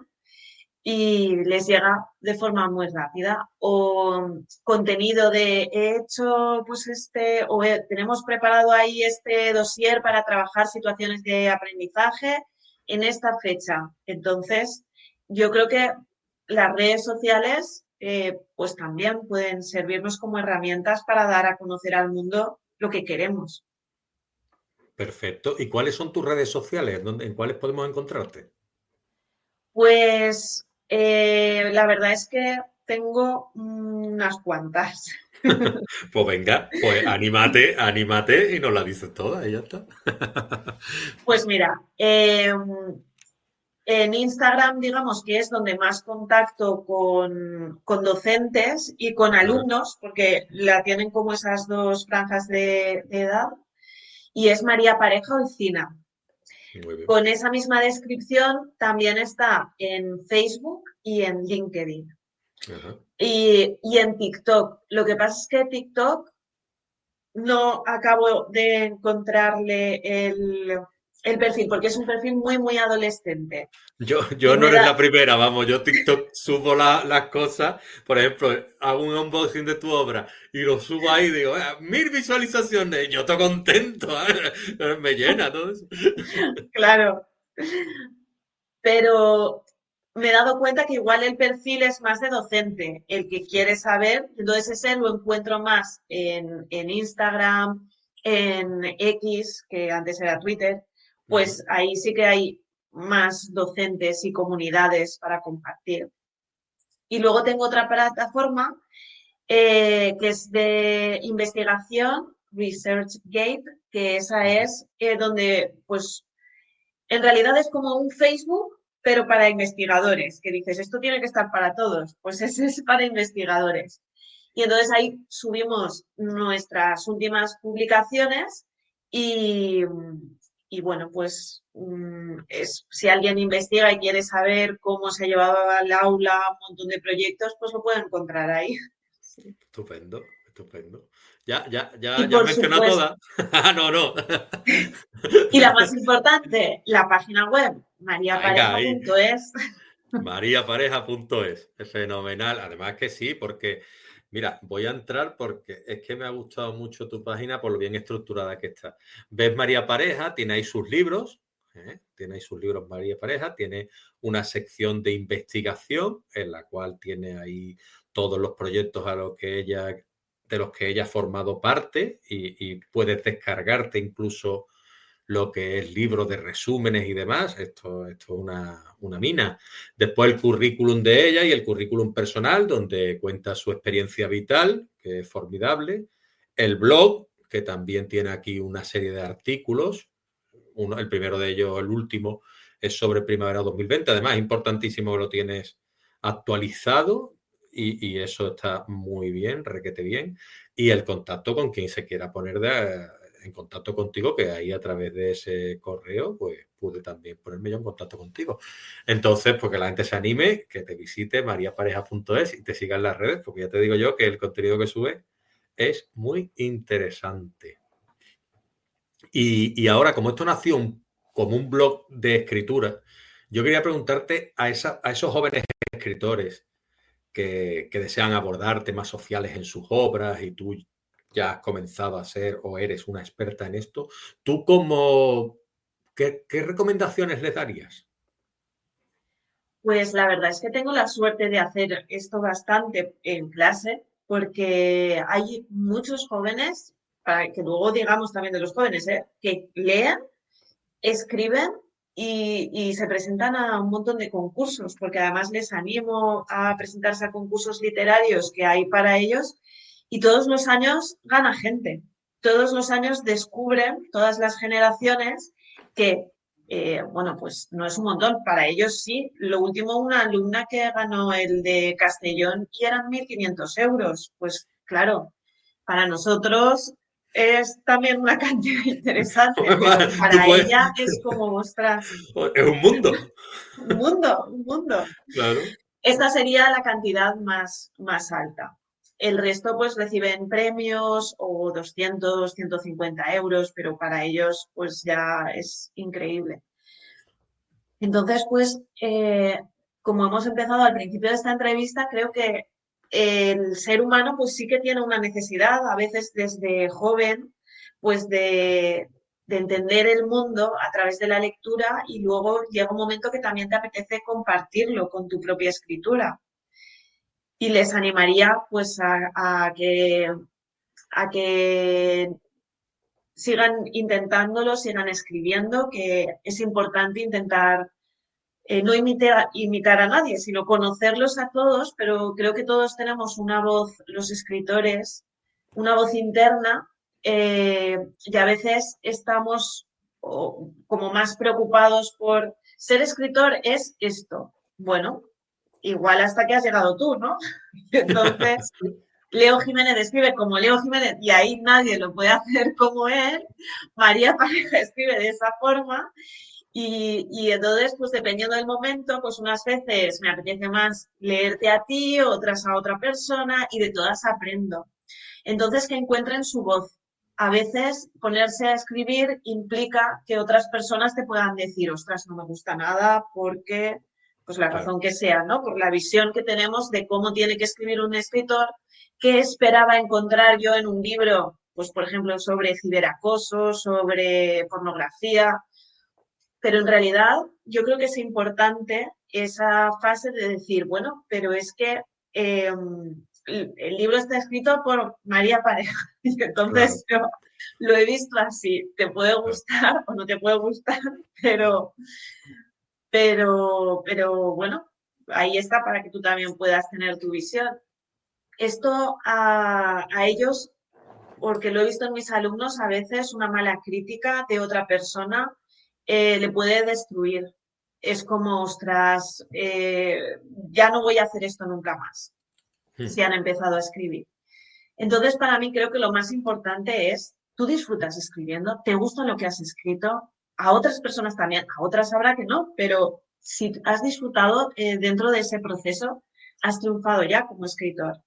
y les llega de forma muy rápida. O contenido de he hecho pues este, o tenemos preparado ahí este dossier para trabajar situaciones de aprendizaje en esta fecha. Entonces, yo creo que las redes sociales pues también pueden servirnos como herramientas para dar a conocer al mundo lo que queremos. Perfecto. ¿Y cuáles son tus redes sociales? ¿En cuáles podemos encontrarte? Pues la verdad es que tengo unas cuantas. Pues venga, pues anímate y nos la dices toda y ya está. Pues mira, en Instagram, digamos que es donde más contacto con docentes y con Ajá, alumnos, porque la tienen como esas dos franjas de edad, y es María Pareja Olcina. Muy bien. Con esa misma descripción también está en Facebook y en LinkedIn. Ajá. Y en TikTok. Lo que pasa es que TikTok no acabo de encontrarle el perfil, porque es un perfil muy, muy adolescente. Yo Y no me eres da, la primera, vamos, yo TikTok subo las cosas, por ejemplo, hago un unboxing de tu obra y lo subo ahí y digo, 1000 visualizaciones, yo estoy contento, me llena todo eso. claro, pero me he dado cuenta que igual el perfil es más de docente, el que quiere saber, entonces ese lo encuentro más en Instagram, en X, que antes era Twitter, Ujú. pues ahí sí que hay más docentes y comunidades para compartir. Y luego tengo otra plataforma que es de investigación, ResearchGate, que esa es donde pues en realidad es como un Facebook, pero para investigadores, que dices, esto tiene que estar para todos, pues ese es para investigadores. Y entonces ahí subimos nuestras últimas publicaciones y, y bueno, pues si alguien investiga y quiere saber cómo se ha llevado al aula un montón de proyectos, pues lo puede encontrar ahí. Sí. Estupendo, estupendo. Ya Y has por mencionado supuesto, todas. Ah, no, no. y la más importante, la página web, Venga, ahí. mariapareja.es. Mariapareja.es. Es fenomenal. Además que sí, porque, mira, voy a entrar porque es que me ha gustado mucho tu página por lo bien estructurada que está. Ves María Pareja, tiene ahí sus libros, tiene ahí sus libros María Pareja, tiene una sección de investigación en la cual tiene ahí todos los proyectos de los que ella ha formado parte y puedes descargarte incluso lo que es libro de resúmenes y demás. Esto es una mina. Después el currículum de ella y el currículum personal, donde cuenta su experiencia vital, que es formidable. El blog, que también tiene aquí una serie de artículos. El primero de ellos, el último, es sobre primavera 2020. Además, es importantísimo que lo tienes actualizado y eso está muy bien, requete bien. Y el contacto con quien se quiera poner en contacto contigo, que ahí a través de ese correo, pues pude también ponerme yo en contacto contigo. Entonces, pues que la gente se anime, que te visite mariapareja.es y te siga en las redes, porque ya te digo yo que el contenido que sube es muy interesante. Y ahora, como esto nació como un blog de escritura, yo quería preguntarte a esos jóvenes escritores que desean abordar temas sociales en sus obras y tú ya has comenzado a ser o eres una experta en esto, ¿tú qué recomendaciones les darías? Pues la verdad es que tengo la suerte de hacer esto bastante en clase, porque hay muchos jóvenes, para que luego digamos también de los jóvenes, que leen, escriben y se presentan a un montón de concursos, porque además les animo a presentarse a concursos literarios que hay para ellos y todos los años gana gente. Todos los años descubren todas las generaciones que, bueno, pues no es un montón, para ellos sí. Lo último, una alumna que ganó el de Castellón y eran 1.500 euros. Pues claro, para nosotros es también una cantidad interesante, pero Tú para puedes, ella es como, ostras, es un mundo, un mundo, un mundo. claro. Esta sería la cantidad más alta. El resto pues reciben premios o 200, 150 euros, pero para ellos pues ya es increíble. Entonces pues como hemos empezado al principio de esta entrevista, creo que el ser humano pues sí que tiene una necesidad, a veces desde joven, pues de entender el mundo a través de la lectura y luego llega un momento que también te apetece compartirlo con tu propia escritura. Y les animaría pues a que sigan intentándolo, sigan escribiendo, que es importante intentar no imitar a nadie, sino conocerlos a todos, pero creo que todos tenemos una voz, los escritores, una voz interna, y a veces estamos como más preocupados por ser escritor es esto. Bueno, igual hasta que has llegado tú, ¿no? Entonces, Leo Jiménez escribe como Leo Jiménez y ahí nadie lo puede hacer como él. María Pareja escribe de esa forma Y entonces, pues dependiendo del momento, pues unas veces me apetece más leerte a ti, otras a otra persona y de todas aprendo. Entonces, que encuentren su voz. A veces ponerse a escribir implica que otras personas te puedan decir, ostras, no me gusta nada porque, pues la Claro, razón que sea, ¿no? Por la visión que tenemos de cómo tiene que escribir un escritor, qué esperaba encontrar yo en un libro, pues por ejemplo, sobre ciberacoso, sobre pornografía, pero en realidad yo creo que es importante esa fase de decir, bueno, pero es que el libro está escrito por María Pareja y claro, entonces yo lo he visto así. Te puede claro. gustar o no te puede gustar, pero bueno, ahí está para que tú también puedas tener tu visión. Esto a ellos, porque lo he visto en mis alumnos, a veces una mala crítica de otra persona le puede destruir. Es como, ostras, ya no voy a hacer esto nunca más, Hmm. si han empezado a escribir. Entonces, para mí creo que lo más importante es, tú disfrutas escribiendo, te gusta lo que has escrito, a otras personas también, a otras habrá que no, pero si has disfrutado dentro de ese proceso, has triunfado ya como escritor.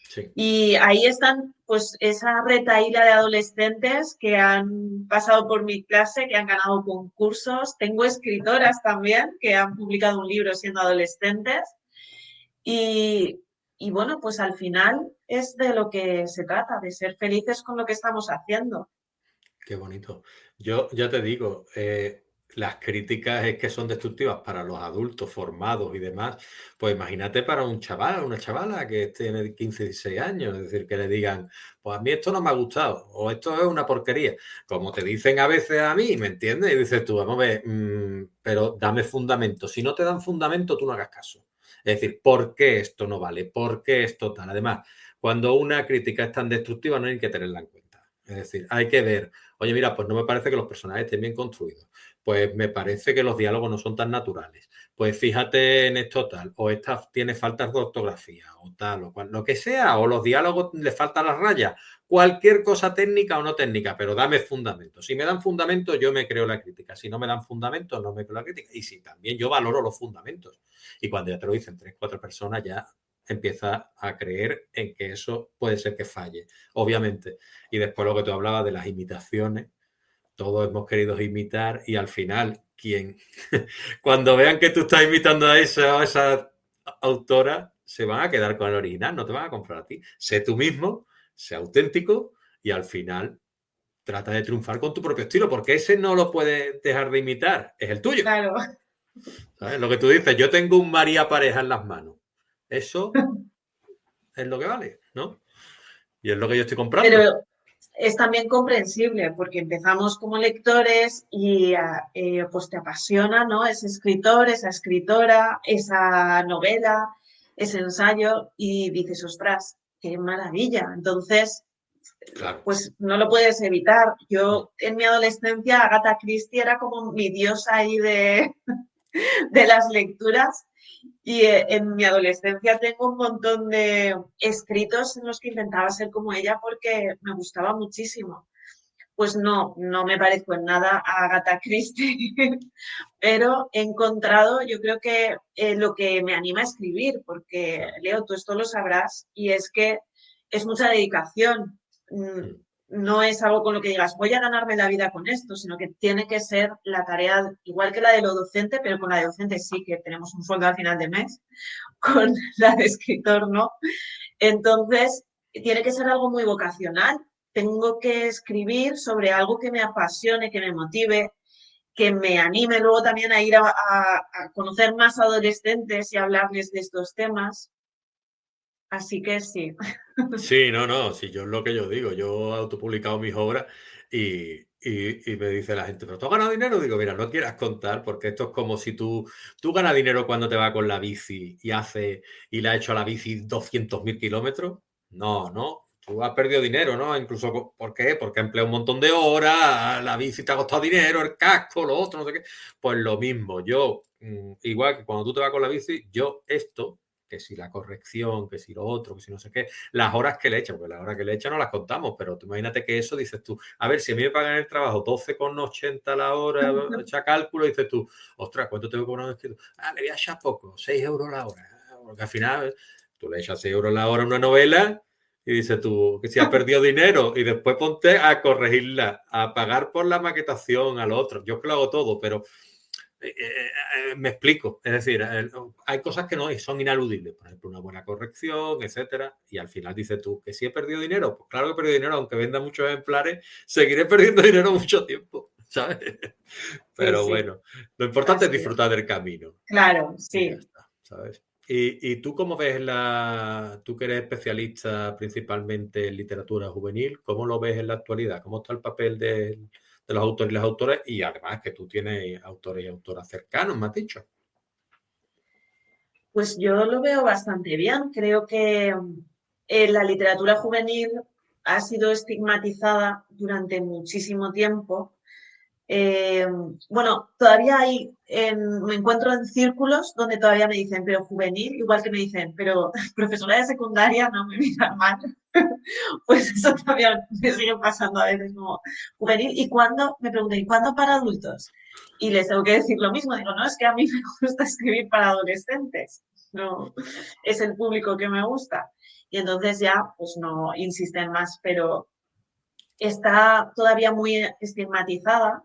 Sí. Y ahí están, pues, esa retahíla de adolescentes que han pasado por mi clase, que han ganado concursos. Tengo escritoras también que han publicado un libro siendo adolescentes. Y, y bueno, pues al final es de lo que se trata, de ser felices con lo que estamos haciendo. Qué bonito. Yo ya te digo, las críticas es que son destructivas para los adultos formados y demás. Pues imagínate para un chaval, una chavala que tiene 15, 16 años, es decir, que le digan, pues a mí esto no me ha gustado, o esto es una porquería, como te dicen a veces a mí, ¿me entiendes? Y dices tú, vamos a ver, pero dame fundamento. Si no te dan fundamento, tú no hagas caso. Es decir, ¿por qué esto no vale? ¿Por qué esto tal? Además, cuando una crítica es tan destructiva, no hay que tenerla en cuenta. Es decir, hay que ver. Oye, mira, pues no me parece que los personajes estén bien construidos. Pues me parece que los diálogos no son tan naturales. Pues fíjate en esto tal, o esta tiene faltas de ortografía, o tal, o cual, lo que sea, o los diálogos le faltan las rayas. Cualquier cosa técnica o no técnica, pero dame fundamento. Si me dan fundamento, yo me creo la crítica. Si no me dan fundamento, no me creo la crítica. Y si también yo valoro los fundamentos. Y cuando ya te lo dicen tres, cuatro personas, ya empieza a creer en que eso puede ser que falle, obviamente. Y después lo que tú hablabas de las imitaciones, todos hemos querido imitar y al final, quien cuando vean que tú estás imitando a esa autora, se van a quedar con el original, no te van a comprar a ti. Sé tú mismo, sé auténtico y al final trata de triunfar con tu propio estilo, porque ese no lo puedes dejar de imitar, es el tuyo. Claro. ¿Sabes? Lo que tú dices, yo tengo un María Pareja en las manos. Eso es lo que vale, ¿no? Y es lo que yo estoy comprando. Pero es también comprensible porque empezamos como lectores y pues te apasiona, ¿no? Ese escritor, esa escritora, esa novela, ese ensayo y dices, ostras, qué maravilla. Entonces, Claro. pues no lo puedes evitar. No. Yo en mi adolescencia, Agatha Christie era como mi diosa ahí de las lecturas y en mi adolescencia tengo un montón de escritos en los que intentaba ser como ella porque me gustaba muchísimo. Pues no, no me parezco en nada a Agatha Christie, pero he encontrado, yo creo que lo que me anima a escribir, porque Claro. Leo, tú esto lo sabrás, y es que es mucha dedicación. Mm, Mm. No es algo con lo que digas, voy a ganarme la vida con esto, sino que tiene que ser la tarea, igual que la de lo docente, pero con la de docente sí que tenemos un sueldo al final de mes, con la de escritor no. Entonces, tiene que ser algo muy vocacional. Tengo que escribir sobre algo que me apasione, que me motive, que me anime luego también a ir a conocer más adolescentes y hablarles de estos temas. Así que sí. Sí, no, no, sí, yo es lo que yo digo, yo he autopublicado mis obras y me dice la gente, ¿pero tú has ganado dinero? Digo, mira, no quieras contar porque esto es como si tú ganas dinero cuando te vas con la bici y le has hecho a la bici 200.000 kilómetros. No, no, tú has perdido dinero, ¿no? Incluso, ¿por qué? Porque emplea un montón de horas, la bici te ha costado dinero, el casco, lo otro, no sé qué. Pues lo mismo, yo, igual que cuando tú te vas con la bici, yo esto que si la corrección, que si lo otro, que si no sé qué, las horas que le echan, porque las horas que le echan no las contamos, pero tú imagínate que eso dices tú, a ver, si a mí me pagan el trabajo 12,80 la hora, echa cálculo, y dices tú, ostras, ¿cuánto tengo que cobrar un escritor? Le voy a echar poco, 6 euros la hora, porque al final tú le echas 6 euros la hora a una novela y dices tú que si has perdido dinero y después ponte a corregirla, a pagar por la maquetación, al otro. Yo que lo hago todo, pero me explico. Es decir, hay cosas que no son inaludibles. Por ejemplo, una buena corrección, etcétera. Y al final dices tú que si he perdido dinero, pues claro que he perdido dinero, aunque venda muchos ejemplares, seguiré perdiendo dinero mucho tiempo, ¿sabes? Sí, Pero sí, bueno, lo importante es así es. disfrutar del camino. Claro, Y ya sí. está, ¿sabes? ¿Y tú cómo ves tú que eres especialista principalmente en literatura juvenil, cómo lo ves en la actualidad? ¿Cómo está el papel de los autores y las autoras? Y además que tú tienes autores y autoras cercanos, me has dicho. Pues yo lo veo bastante bien. Creo que la literatura juvenil ha sido estigmatizada durante muchísimo tiempo. Eh, bueno, todavía me encuentro en círculos donde todavía me dicen, pero juvenil, igual que me dicen, pero profesora de secundaria, no me miran mal. Pues eso todavía me sigue pasando a veces como juvenil. ¿Y cuándo? Me preguntan, ¿y cuándo para adultos? Y les tengo que decir lo mismo. Digo, no, es que a mí me gusta escribir para adolescentes. No, es el público que me gusta. Y entonces ya, pues no insisten más, pero está todavía muy estigmatizada.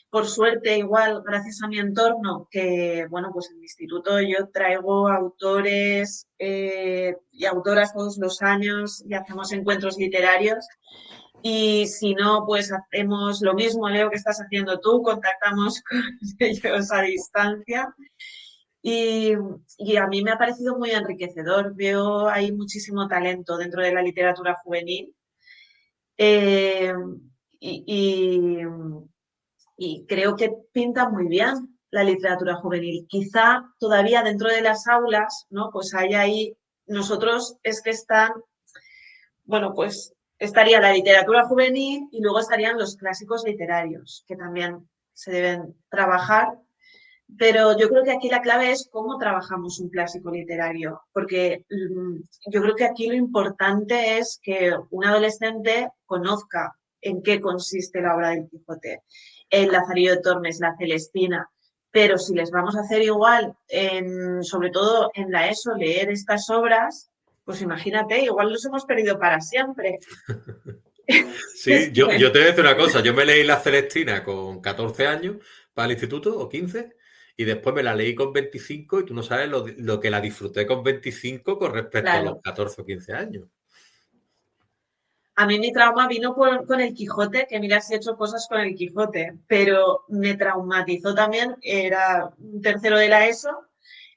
Por suerte, igual, gracias a mi entorno, que, bueno, pues en mi instituto yo traigo autores y autoras todos los años y hacemos encuentros literarios. Y si no, pues hacemos lo mismo, Leo, que estás haciendo tú, contactamos con ellos a distancia. Y, y a mí me ha parecido muy enriquecedor. Veo ahí muchísimo talento dentro de la literatura juvenil. Eh, y, y, y creo que pinta muy bien la literatura juvenil. Quizá todavía dentro de las aulas, ¿no? Pues hay ahí, nosotros es que están, bueno, pues estaría la literatura juvenil y luego estarían los clásicos literarios, que también se deben trabajar, pero yo creo que aquí la clave es cómo trabajamos un clásico literario, porque yo creo que aquí lo importante es que un adolescente conozca en qué consiste la obra del Quijote, el Lazarillo de Tormes, la Celestina, pero si les vamos a hacer igual, sobre todo en la ESO, leer estas obras, pues imagínate, igual los hemos perdido para siempre. Sí, yo te voy a decir una cosa. Yo me leí La Celestina con 14 años para el instituto, o 15, y después me la leí con 25 y tú no sabes lo que la disfruté con 25 con respecto a los Claro. 14 o 15 años. A mí mi trauma vino con el Quijote, que mira, si he hecho cosas con el Quijote, pero me traumatizó también, era un tercero de la ESO,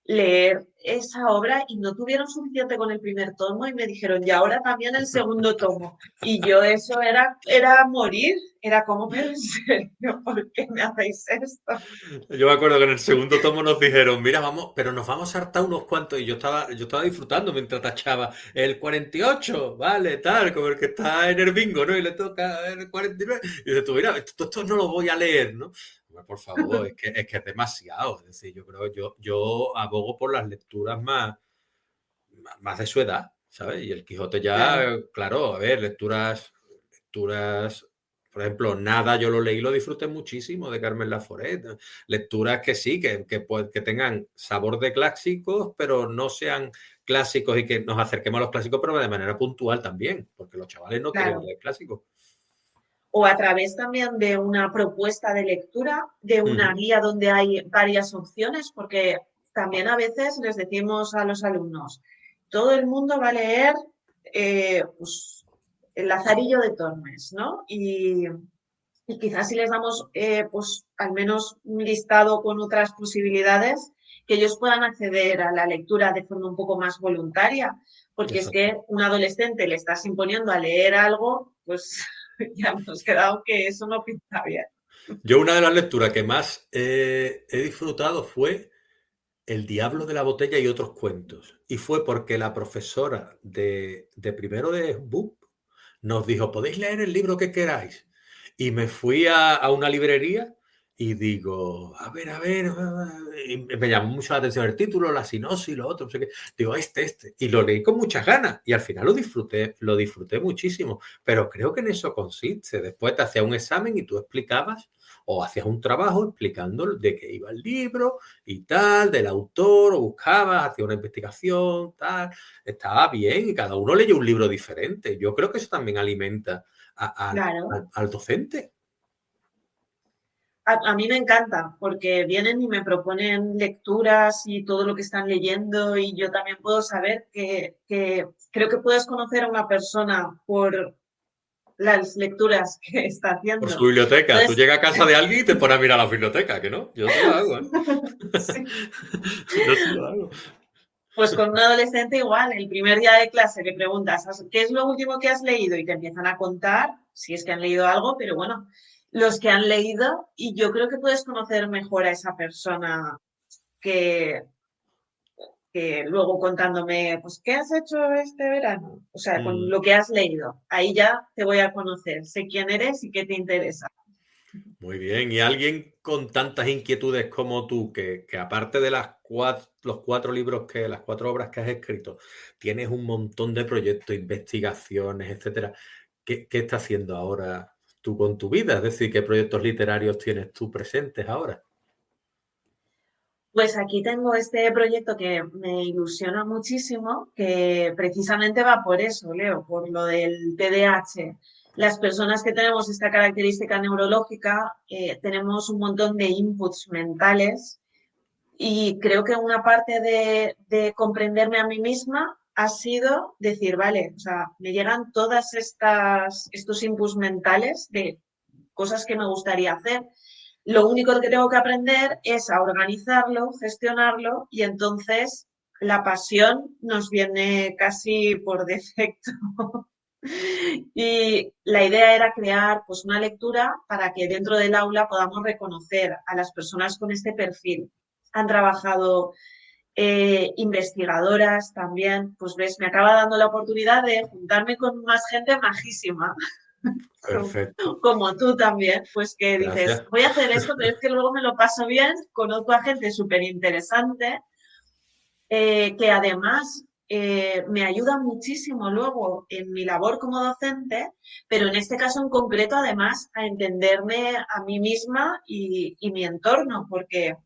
leer esa obra y no tuvieron suficiente con el primer tomo y me dijeron, y ahora también el segundo tomo. Y yo eso era morir, era como, pero en serio, ¿por qué me hacéis esto? Yo me acuerdo que en el segundo tomo nos dijeron, mira, vamos, pero nos vamos a hartar unos cuantos. Y yo estaba disfrutando mientras tachaba el 48, vale, tal, como el que está en el bingo, ¿no? Y le toca el 49. Y dices tú, mira, esto no lo voy a leer, ¿no? Hombre, por favor, es que es demasiado. Es decir, yo abogo por las lecturas más de su edad, ¿sabes? Y el Quijote Claro, ya, claro, a ver, lecturas, por ejemplo, Nada, yo lo leí y lo disfruté muchísimo de Carmen Laforet. Lecturas que sí, que tengan sabor de clásicos, pero no sean clásicos y que nos acerquemos a los clásicos, pero de manera puntual también, porque los chavales no quieren claro. leer clásicos. O a través también de una propuesta de lectura, de una Ujú. guía donde hay varias opciones, porque también a veces les decimos a los alumnos, todo el mundo va a leer pues, el Lazarillo de Tormes, ¿no? Y quizás si les damos pues al menos un listado con otras posibilidades, que ellos puedan acceder a la lectura de forma un poco más voluntaria, porque es Exacto. que un adolescente le estás imponiendo a leer algo, pues ya hemos quedado que eso no pinta bien. Yo una de las lecturas que más he disfrutado fue El diablo de la botella y otros cuentos. Y fue porque la profesora de primero de BUP nos dijo, podéis leer el libro que queráis. Y me fui a una librería y digo, a ver, y me llamó mucho la atención el título, la sinopsis, lo otro, no sé qué. Digo, este. Y lo leí con muchas ganas y al final lo disfruté muchísimo. Pero creo que en eso consiste. Después te hacías un examen y tú explicabas o hacías un trabajo explicando de qué iba el libro y tal, del autor, o buscabas, hacías una investigación, tal. Estaba bien y cada uno leyó un libro diferente. Yo creo que eso también alimenta Claro. al docente. A mí me encanta porque vienen y me proponen lecturas y todo lo que están leyendo y yo también puedo saber que creo que puedes conocer a una persona por las lecturas que está Por su haciendo. biblioteca. Tú Entonces, llegas a casa de alguien y te pones a mirar la biblioteca, que no. Yo sí lo hago, ¿eh? sí. Yo sí lo hago. Pues con un adolescente igual, el primer día de clase le preguntas, ¿qué es lo último que has leído? Y te empiezan a contar, si es que han leído algo, pero bueno, los que han leído, y yo creo que puedes conocer mejor a esa persona que, que luego contándome, pues, ¿qué has hecho este verano? O sea, con Mm, lo que has leído. Ahí ya te voy a conocer, sé quién eres y qué te interesa. muy bien. Y alguien con tantas inquietudes como tú, que aparte de los 4 libros las 4 obras que has escrito, tienes un montón de proyectos, investigaciones, etcétera. ¿Qué estás haciendo ahora tú con tu vida? Es decir, ¿qué proyectos literarios tienes tú presentes ahora? Pues aquí tengo este proyecto que me ilusiona muchísimo, que precisamente va por eso, Leo, por lo del TDAH. Las personas que tenemos esta característica neurológica tenemos un montón de inputs mentales y creo que una parte de comprenderme a mí misma ha sido decir, vale, o sea, me llegan todas estos inputs mentales de cosas que me gustaría hacer. Lo único que tengo que aprender es a organizarlo, gestionarlo y entonces la pasión nos viene casi por defecto. Y la idea era crear pues una lectura para que dentro del aula podamos reconocer a las personas con este perfil. Han trabajado investigadoras también, pues ves, me acaba dando la oportunidad de juntarme con más gente majísima Perfecto. como tú también, pues que dices, Gracias. voy a hacer esto, pero es que luego me lo paso bien, conozco a gente súper interesante, que además me ayuda muchísimo luego en mi labor como docente, pero en este caso en concreto además a entenderme a mí misma y mi entorno, porque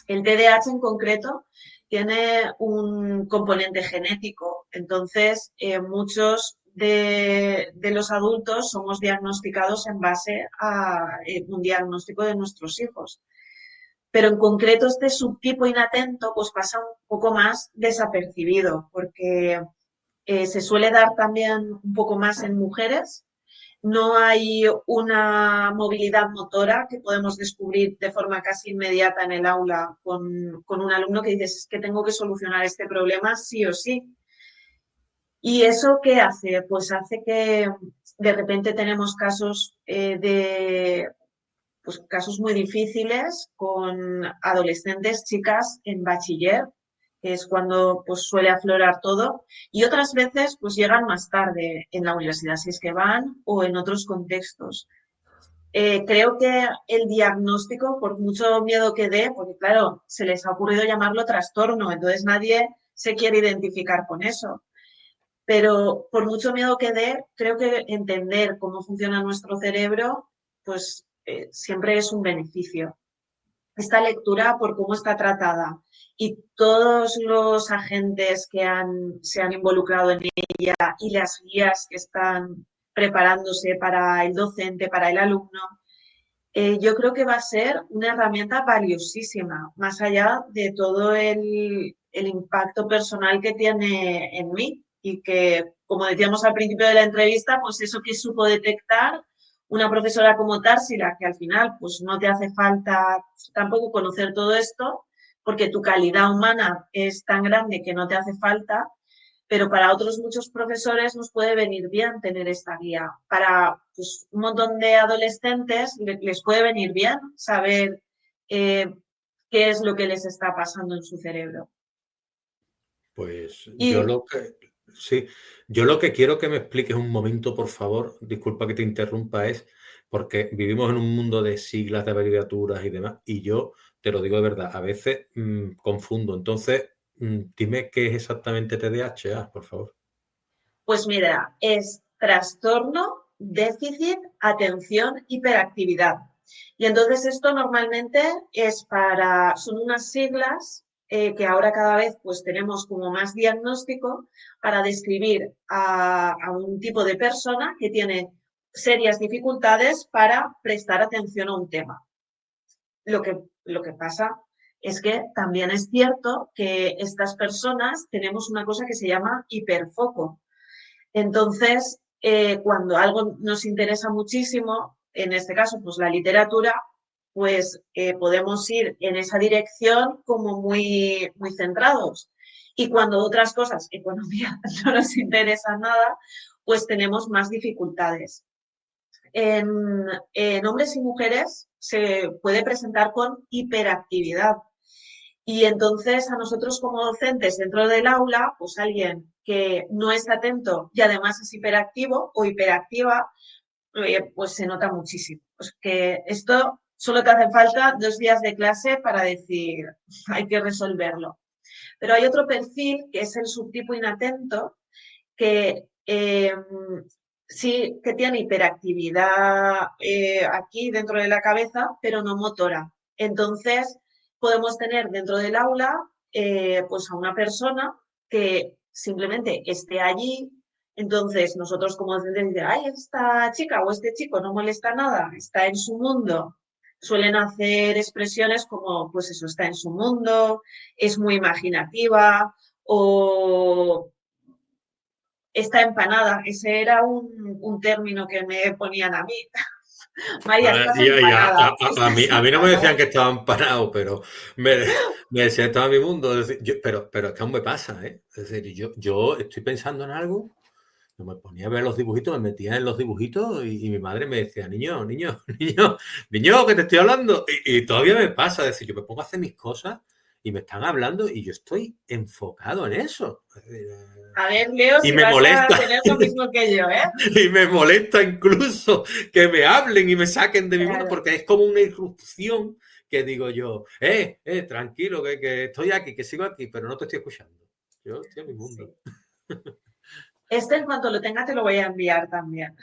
el TDAH en concreto tiene un componente genético, entonces muchos de los adultos somos diagnosticados en base a un diagnóstico de nuestros hijos. Pero en concreto este subtipo inatento pues pasa un poco más desapercibido porque se suele dar también un poco más en mujeres. No hay una movilidad motora que podemos descubrir de forma casi inmediata en el aula con un alumno que dices, es que tengo que solucionar este problema sí o sí. ¿Y eso qué hace? Pues hace que de repente tenemos casos pues, casos muy difíciles con adolescentes, chicas en bachiller, que es cuando pues, suele aflorar todo, y otras veces pues llegan más tarde en la universidad, si es que van, o en otros contextos. Creo que el diagnóstico, por mucho miedo que dé, porque claro, se les ha ocurrido llamarlo trastorno, entonces nadie se quiere identificar con eso. Pero por mucho miedo que dé, creo que entender cómo funciona nuestro cerebro, pues siempre es un beneficio. Esta lectura, por cómo está tratada y todos los agentes que se han involucrado en ella y las guías que están preparándose para el docente, para el alumno, yo creo que va a ser una herramienta valiosísima, más allá de todo el impacto personal que tiene en mí y que, como decíamos al principio de la entrevista, pues eso que supo detectar una profesora como Társila, que al final pues no te hace falta tampoco conocer todo esto, porque tu calidad humana es tan grande que no te hace falta, pero para otros muchos profesores nos puede venir bien tener esta guía. Para pues, un montón de adolescentes les puede venir bien saber eh, qué es lo que les está pasando en su cerebro. Pues Y sí, yo lo que quiero que me expliques un momento, por favor, disculpa que te interrumpa, es porque vivimos en un mundo de siglas, de abreviaturas y demás, y yo te lo digo de verdad, a veces confundo. Entonces, dime qué es exactamente TDAH, por favor. Pues mira, es trastorno, déficit, atención, hiperactividad. Y entonces esto normalmente son unas siglas que ahora cada vez pues tenemos como más diagnóstico para describir a un tipo de persona que tiene serias dificultades para prestar atención a un tema. Lo que pasa es que también es cierto que estas personas tenemos una cosa que se llama hiperfoco. Entonces, cuando algo nos interesa muchísimo, en este caso, pues la literatura, pues podemos ir en esa dirección como muy, muy centrados. Y cuando otras cosas, economía, no nos interesa nada, pues tenemos más dificultades. En hombres y mujeres se puede presentar con hiperactividad. Y entonces a nosotros como docentes dentro del aula, pues alguien que no es atento y además es hiperactivo o hiperactiva, pues se nota muchísimo. Pues que esto solo te hace falta 2 días de clase para decir, hay que resolverlo. Pero hay otro perfil que es el subtipo inatento, que sí que tiene hiperactividad aquí dentro de la cabeza, pero no motora. Entonces, podemos tener dentro del aula pues a una persona que simplemente esté allí. Entonces, nosotros como docentes decimos, ay, esta chica o este chico no molesta nada, está en su mundo. Suelen hacer expresiones como, pues eso, está en su mundo, es muy imaginativa o está empanada. Ese era un término que me ponían a mí. María, estás empanada, A estás mí no me decían empanada. que estaba empanado, pero me, me decían que estaba en mi mundo. Pero es que aún me pasa, ¿eh? Es decir, yo estoy pensando en algo, yo me ponía a ver los dibujitos, me metía en los dibujitos y mi madre me decía, niño, niño, niño, niño, que te estoy hablando. Y todavía me pasa, es decir, yo me pongo a hacer mis cosas y me están hablando y yo estoy enfocado en eso. Es decir, A ver, Leo, y si me vas a molesta. tener lo mismo que yo, ¿eh? Y me molesta incluso que me hablen y me saquen de mi mundo, Claro. porque es como una irrupción que digo yo, tranquilo, que estoy aquí, que sigo aquí, pero no te estoy escuchando. Yo estoy en mi mundo. Sí. Este, en cuanto lo tenga, te lo voy a enviar también,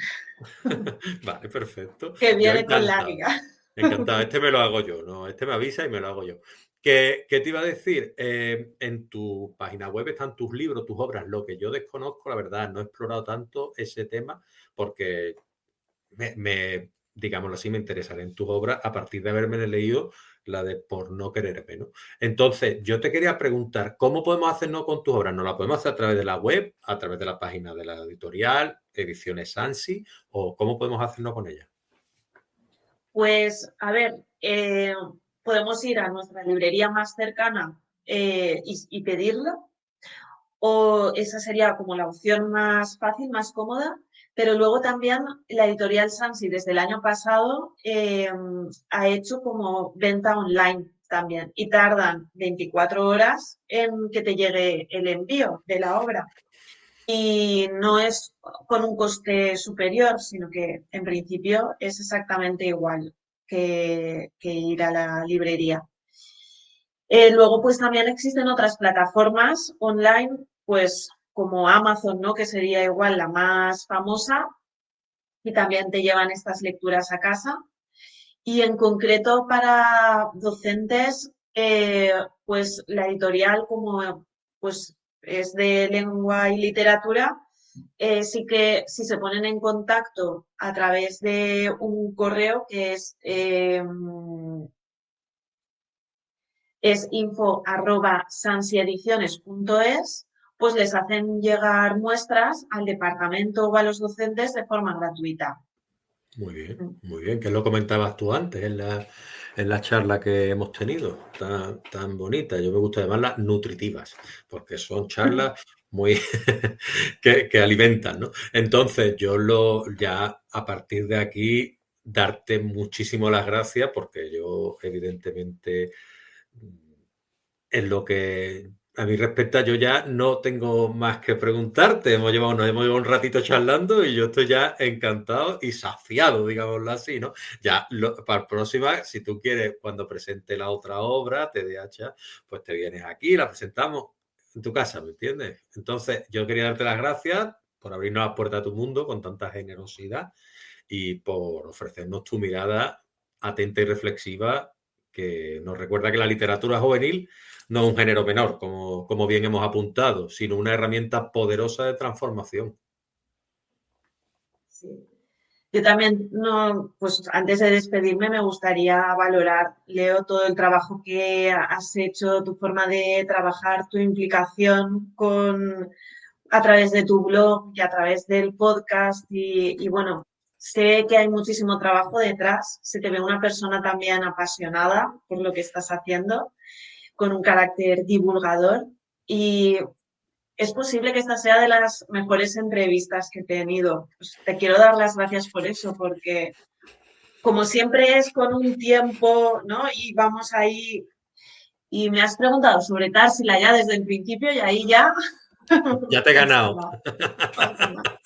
Vale, perfecto. que Yo viene con la encantado. guía. Encantado. Este me lo hago yo, ¿no? Este me avisa y me lo hago yo. ¿Qué te iba a decir? En tu página web están tus libros, tus obras. Lo que yo desconozco, la verdad, no he explorado tanto ese tema porque digámoslo así, me interesaré en tus obras a partir de haberme leído la de Por no quererme, ¿no? Entonces, yo te quería preguntar, ¿cómo podemos hacernos con tus obras? ¿Nos la podemos hacer a través de la web, a través de la página de la editorial, Ediciones Ansi, o cómo podemos hacernos con ella? Pues, a ver, podemos ir a nuestra librería más cercana y pedirlo, o esa sería como la opción más fácil, más cómoda, pero luego también la editorial Sansi desde el año pasado ha hecho como venta online también y tardan 24 horas en que te llegue el envío de la obra y no es con un coste superior, sino que en principio es exactamente igual que ir a la librería. Luego, pues también existen otras plataformas online, pues como Amazon, ¿no? Que sería igual la más famosa y también te llevan estas lecturas a casa. Y en concreto para docentes, pues la editorial como pues es de lengua y literatura, sí que si se ponen en contacto a través de un correo que es info@sansiediciones.es, pues les hacen llegar muestras al departamento o a los docentes de forma gratuita. Muy bien, que lo comentabas tú antes en la charla que hemos tenido, tan bonita. Yo me gusta llamarlas nutritivas, porque son charlas muy que alimentan, ¿no? Entonces, ya a partir de aquí, darte muchísimo las gracias, porque yo, evidentemente, es lo que a mí respecta, yo ya no tengo más que preguntarte. Nos hemos llevado un ratito charlando y yo estoy ya encantado y saciado, digámoslo así, ¿no? Ya para la próxima, si tú quieres, cuando presente la otra obra, TDH, pues te vienes aquí, la presentamos en tu casa, ¿me entiendes? Entonces, yo quería darte las gracias por abrirnos las puertas a tu mundo con tanta generosidad y por ofrecernos tu mirada atenta y reflexiva que nos recuerda que la literatura juvenil no es un género menor, como bien hemos apuntado, sino una herramienta poderosa de transformación. Sí. Yo también, no, pues antes de despedirme, me gustaría valorar, Leo, todo el trabajo que has hecho, tu forma de trabajar, tu implicación a través de tu blog y a través del podcast. Y bueno, sé que hay muchísimo trabajo detrás. Se te ve una persona también apasionada por lo que estás haciendo, con un carácter divulgador. Y es posible que esta sea de las mejores entrevistas que he tenido. Pues te quiero dar las gracias por eso, porque como siempre es con un tiempo, ¿no? Y vamos ahí, y me has preguntado sobre Tarsila ya desde el principio y ahí ya Ya te he pasa ganado. nada, pasa nada.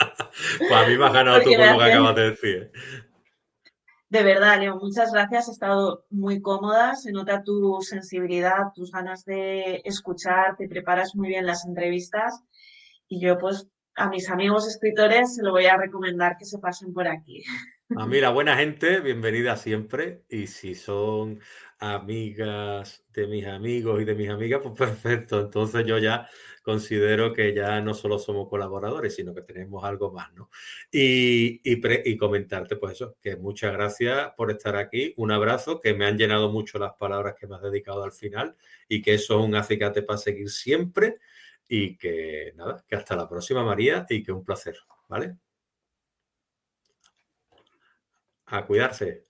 Pues a mí me has ganado tú Porque me con lo que hace, acabas de decir. de verdad, Leo, muchas gracias. He estado muy cómoda. Se nota tu sensibilidad, tus ganas de escuchar, te preparas muy bien las entrevistas. Y yo, pues, a mis amigos escritores se lo voy a recomendar que se pasen por aquí. A mí la buena gente, bienvenida siempre. Y si son amigas de mis amigos y de mis amigas, pues perfecto. Entonces yo ya considero que ya no solo somos colaboradores, sino que tenemos algo más, ¿no? Y comentarte, pues eso, que muchas gracias por estar aquí. Un abrazo, que me han llenado mucho las palabras que me has dedicado al final y que eso es un acicate para seguir siempre. Y que nada, que hasta la próxima, María, y que un placer, ¿vale? A cuidarse.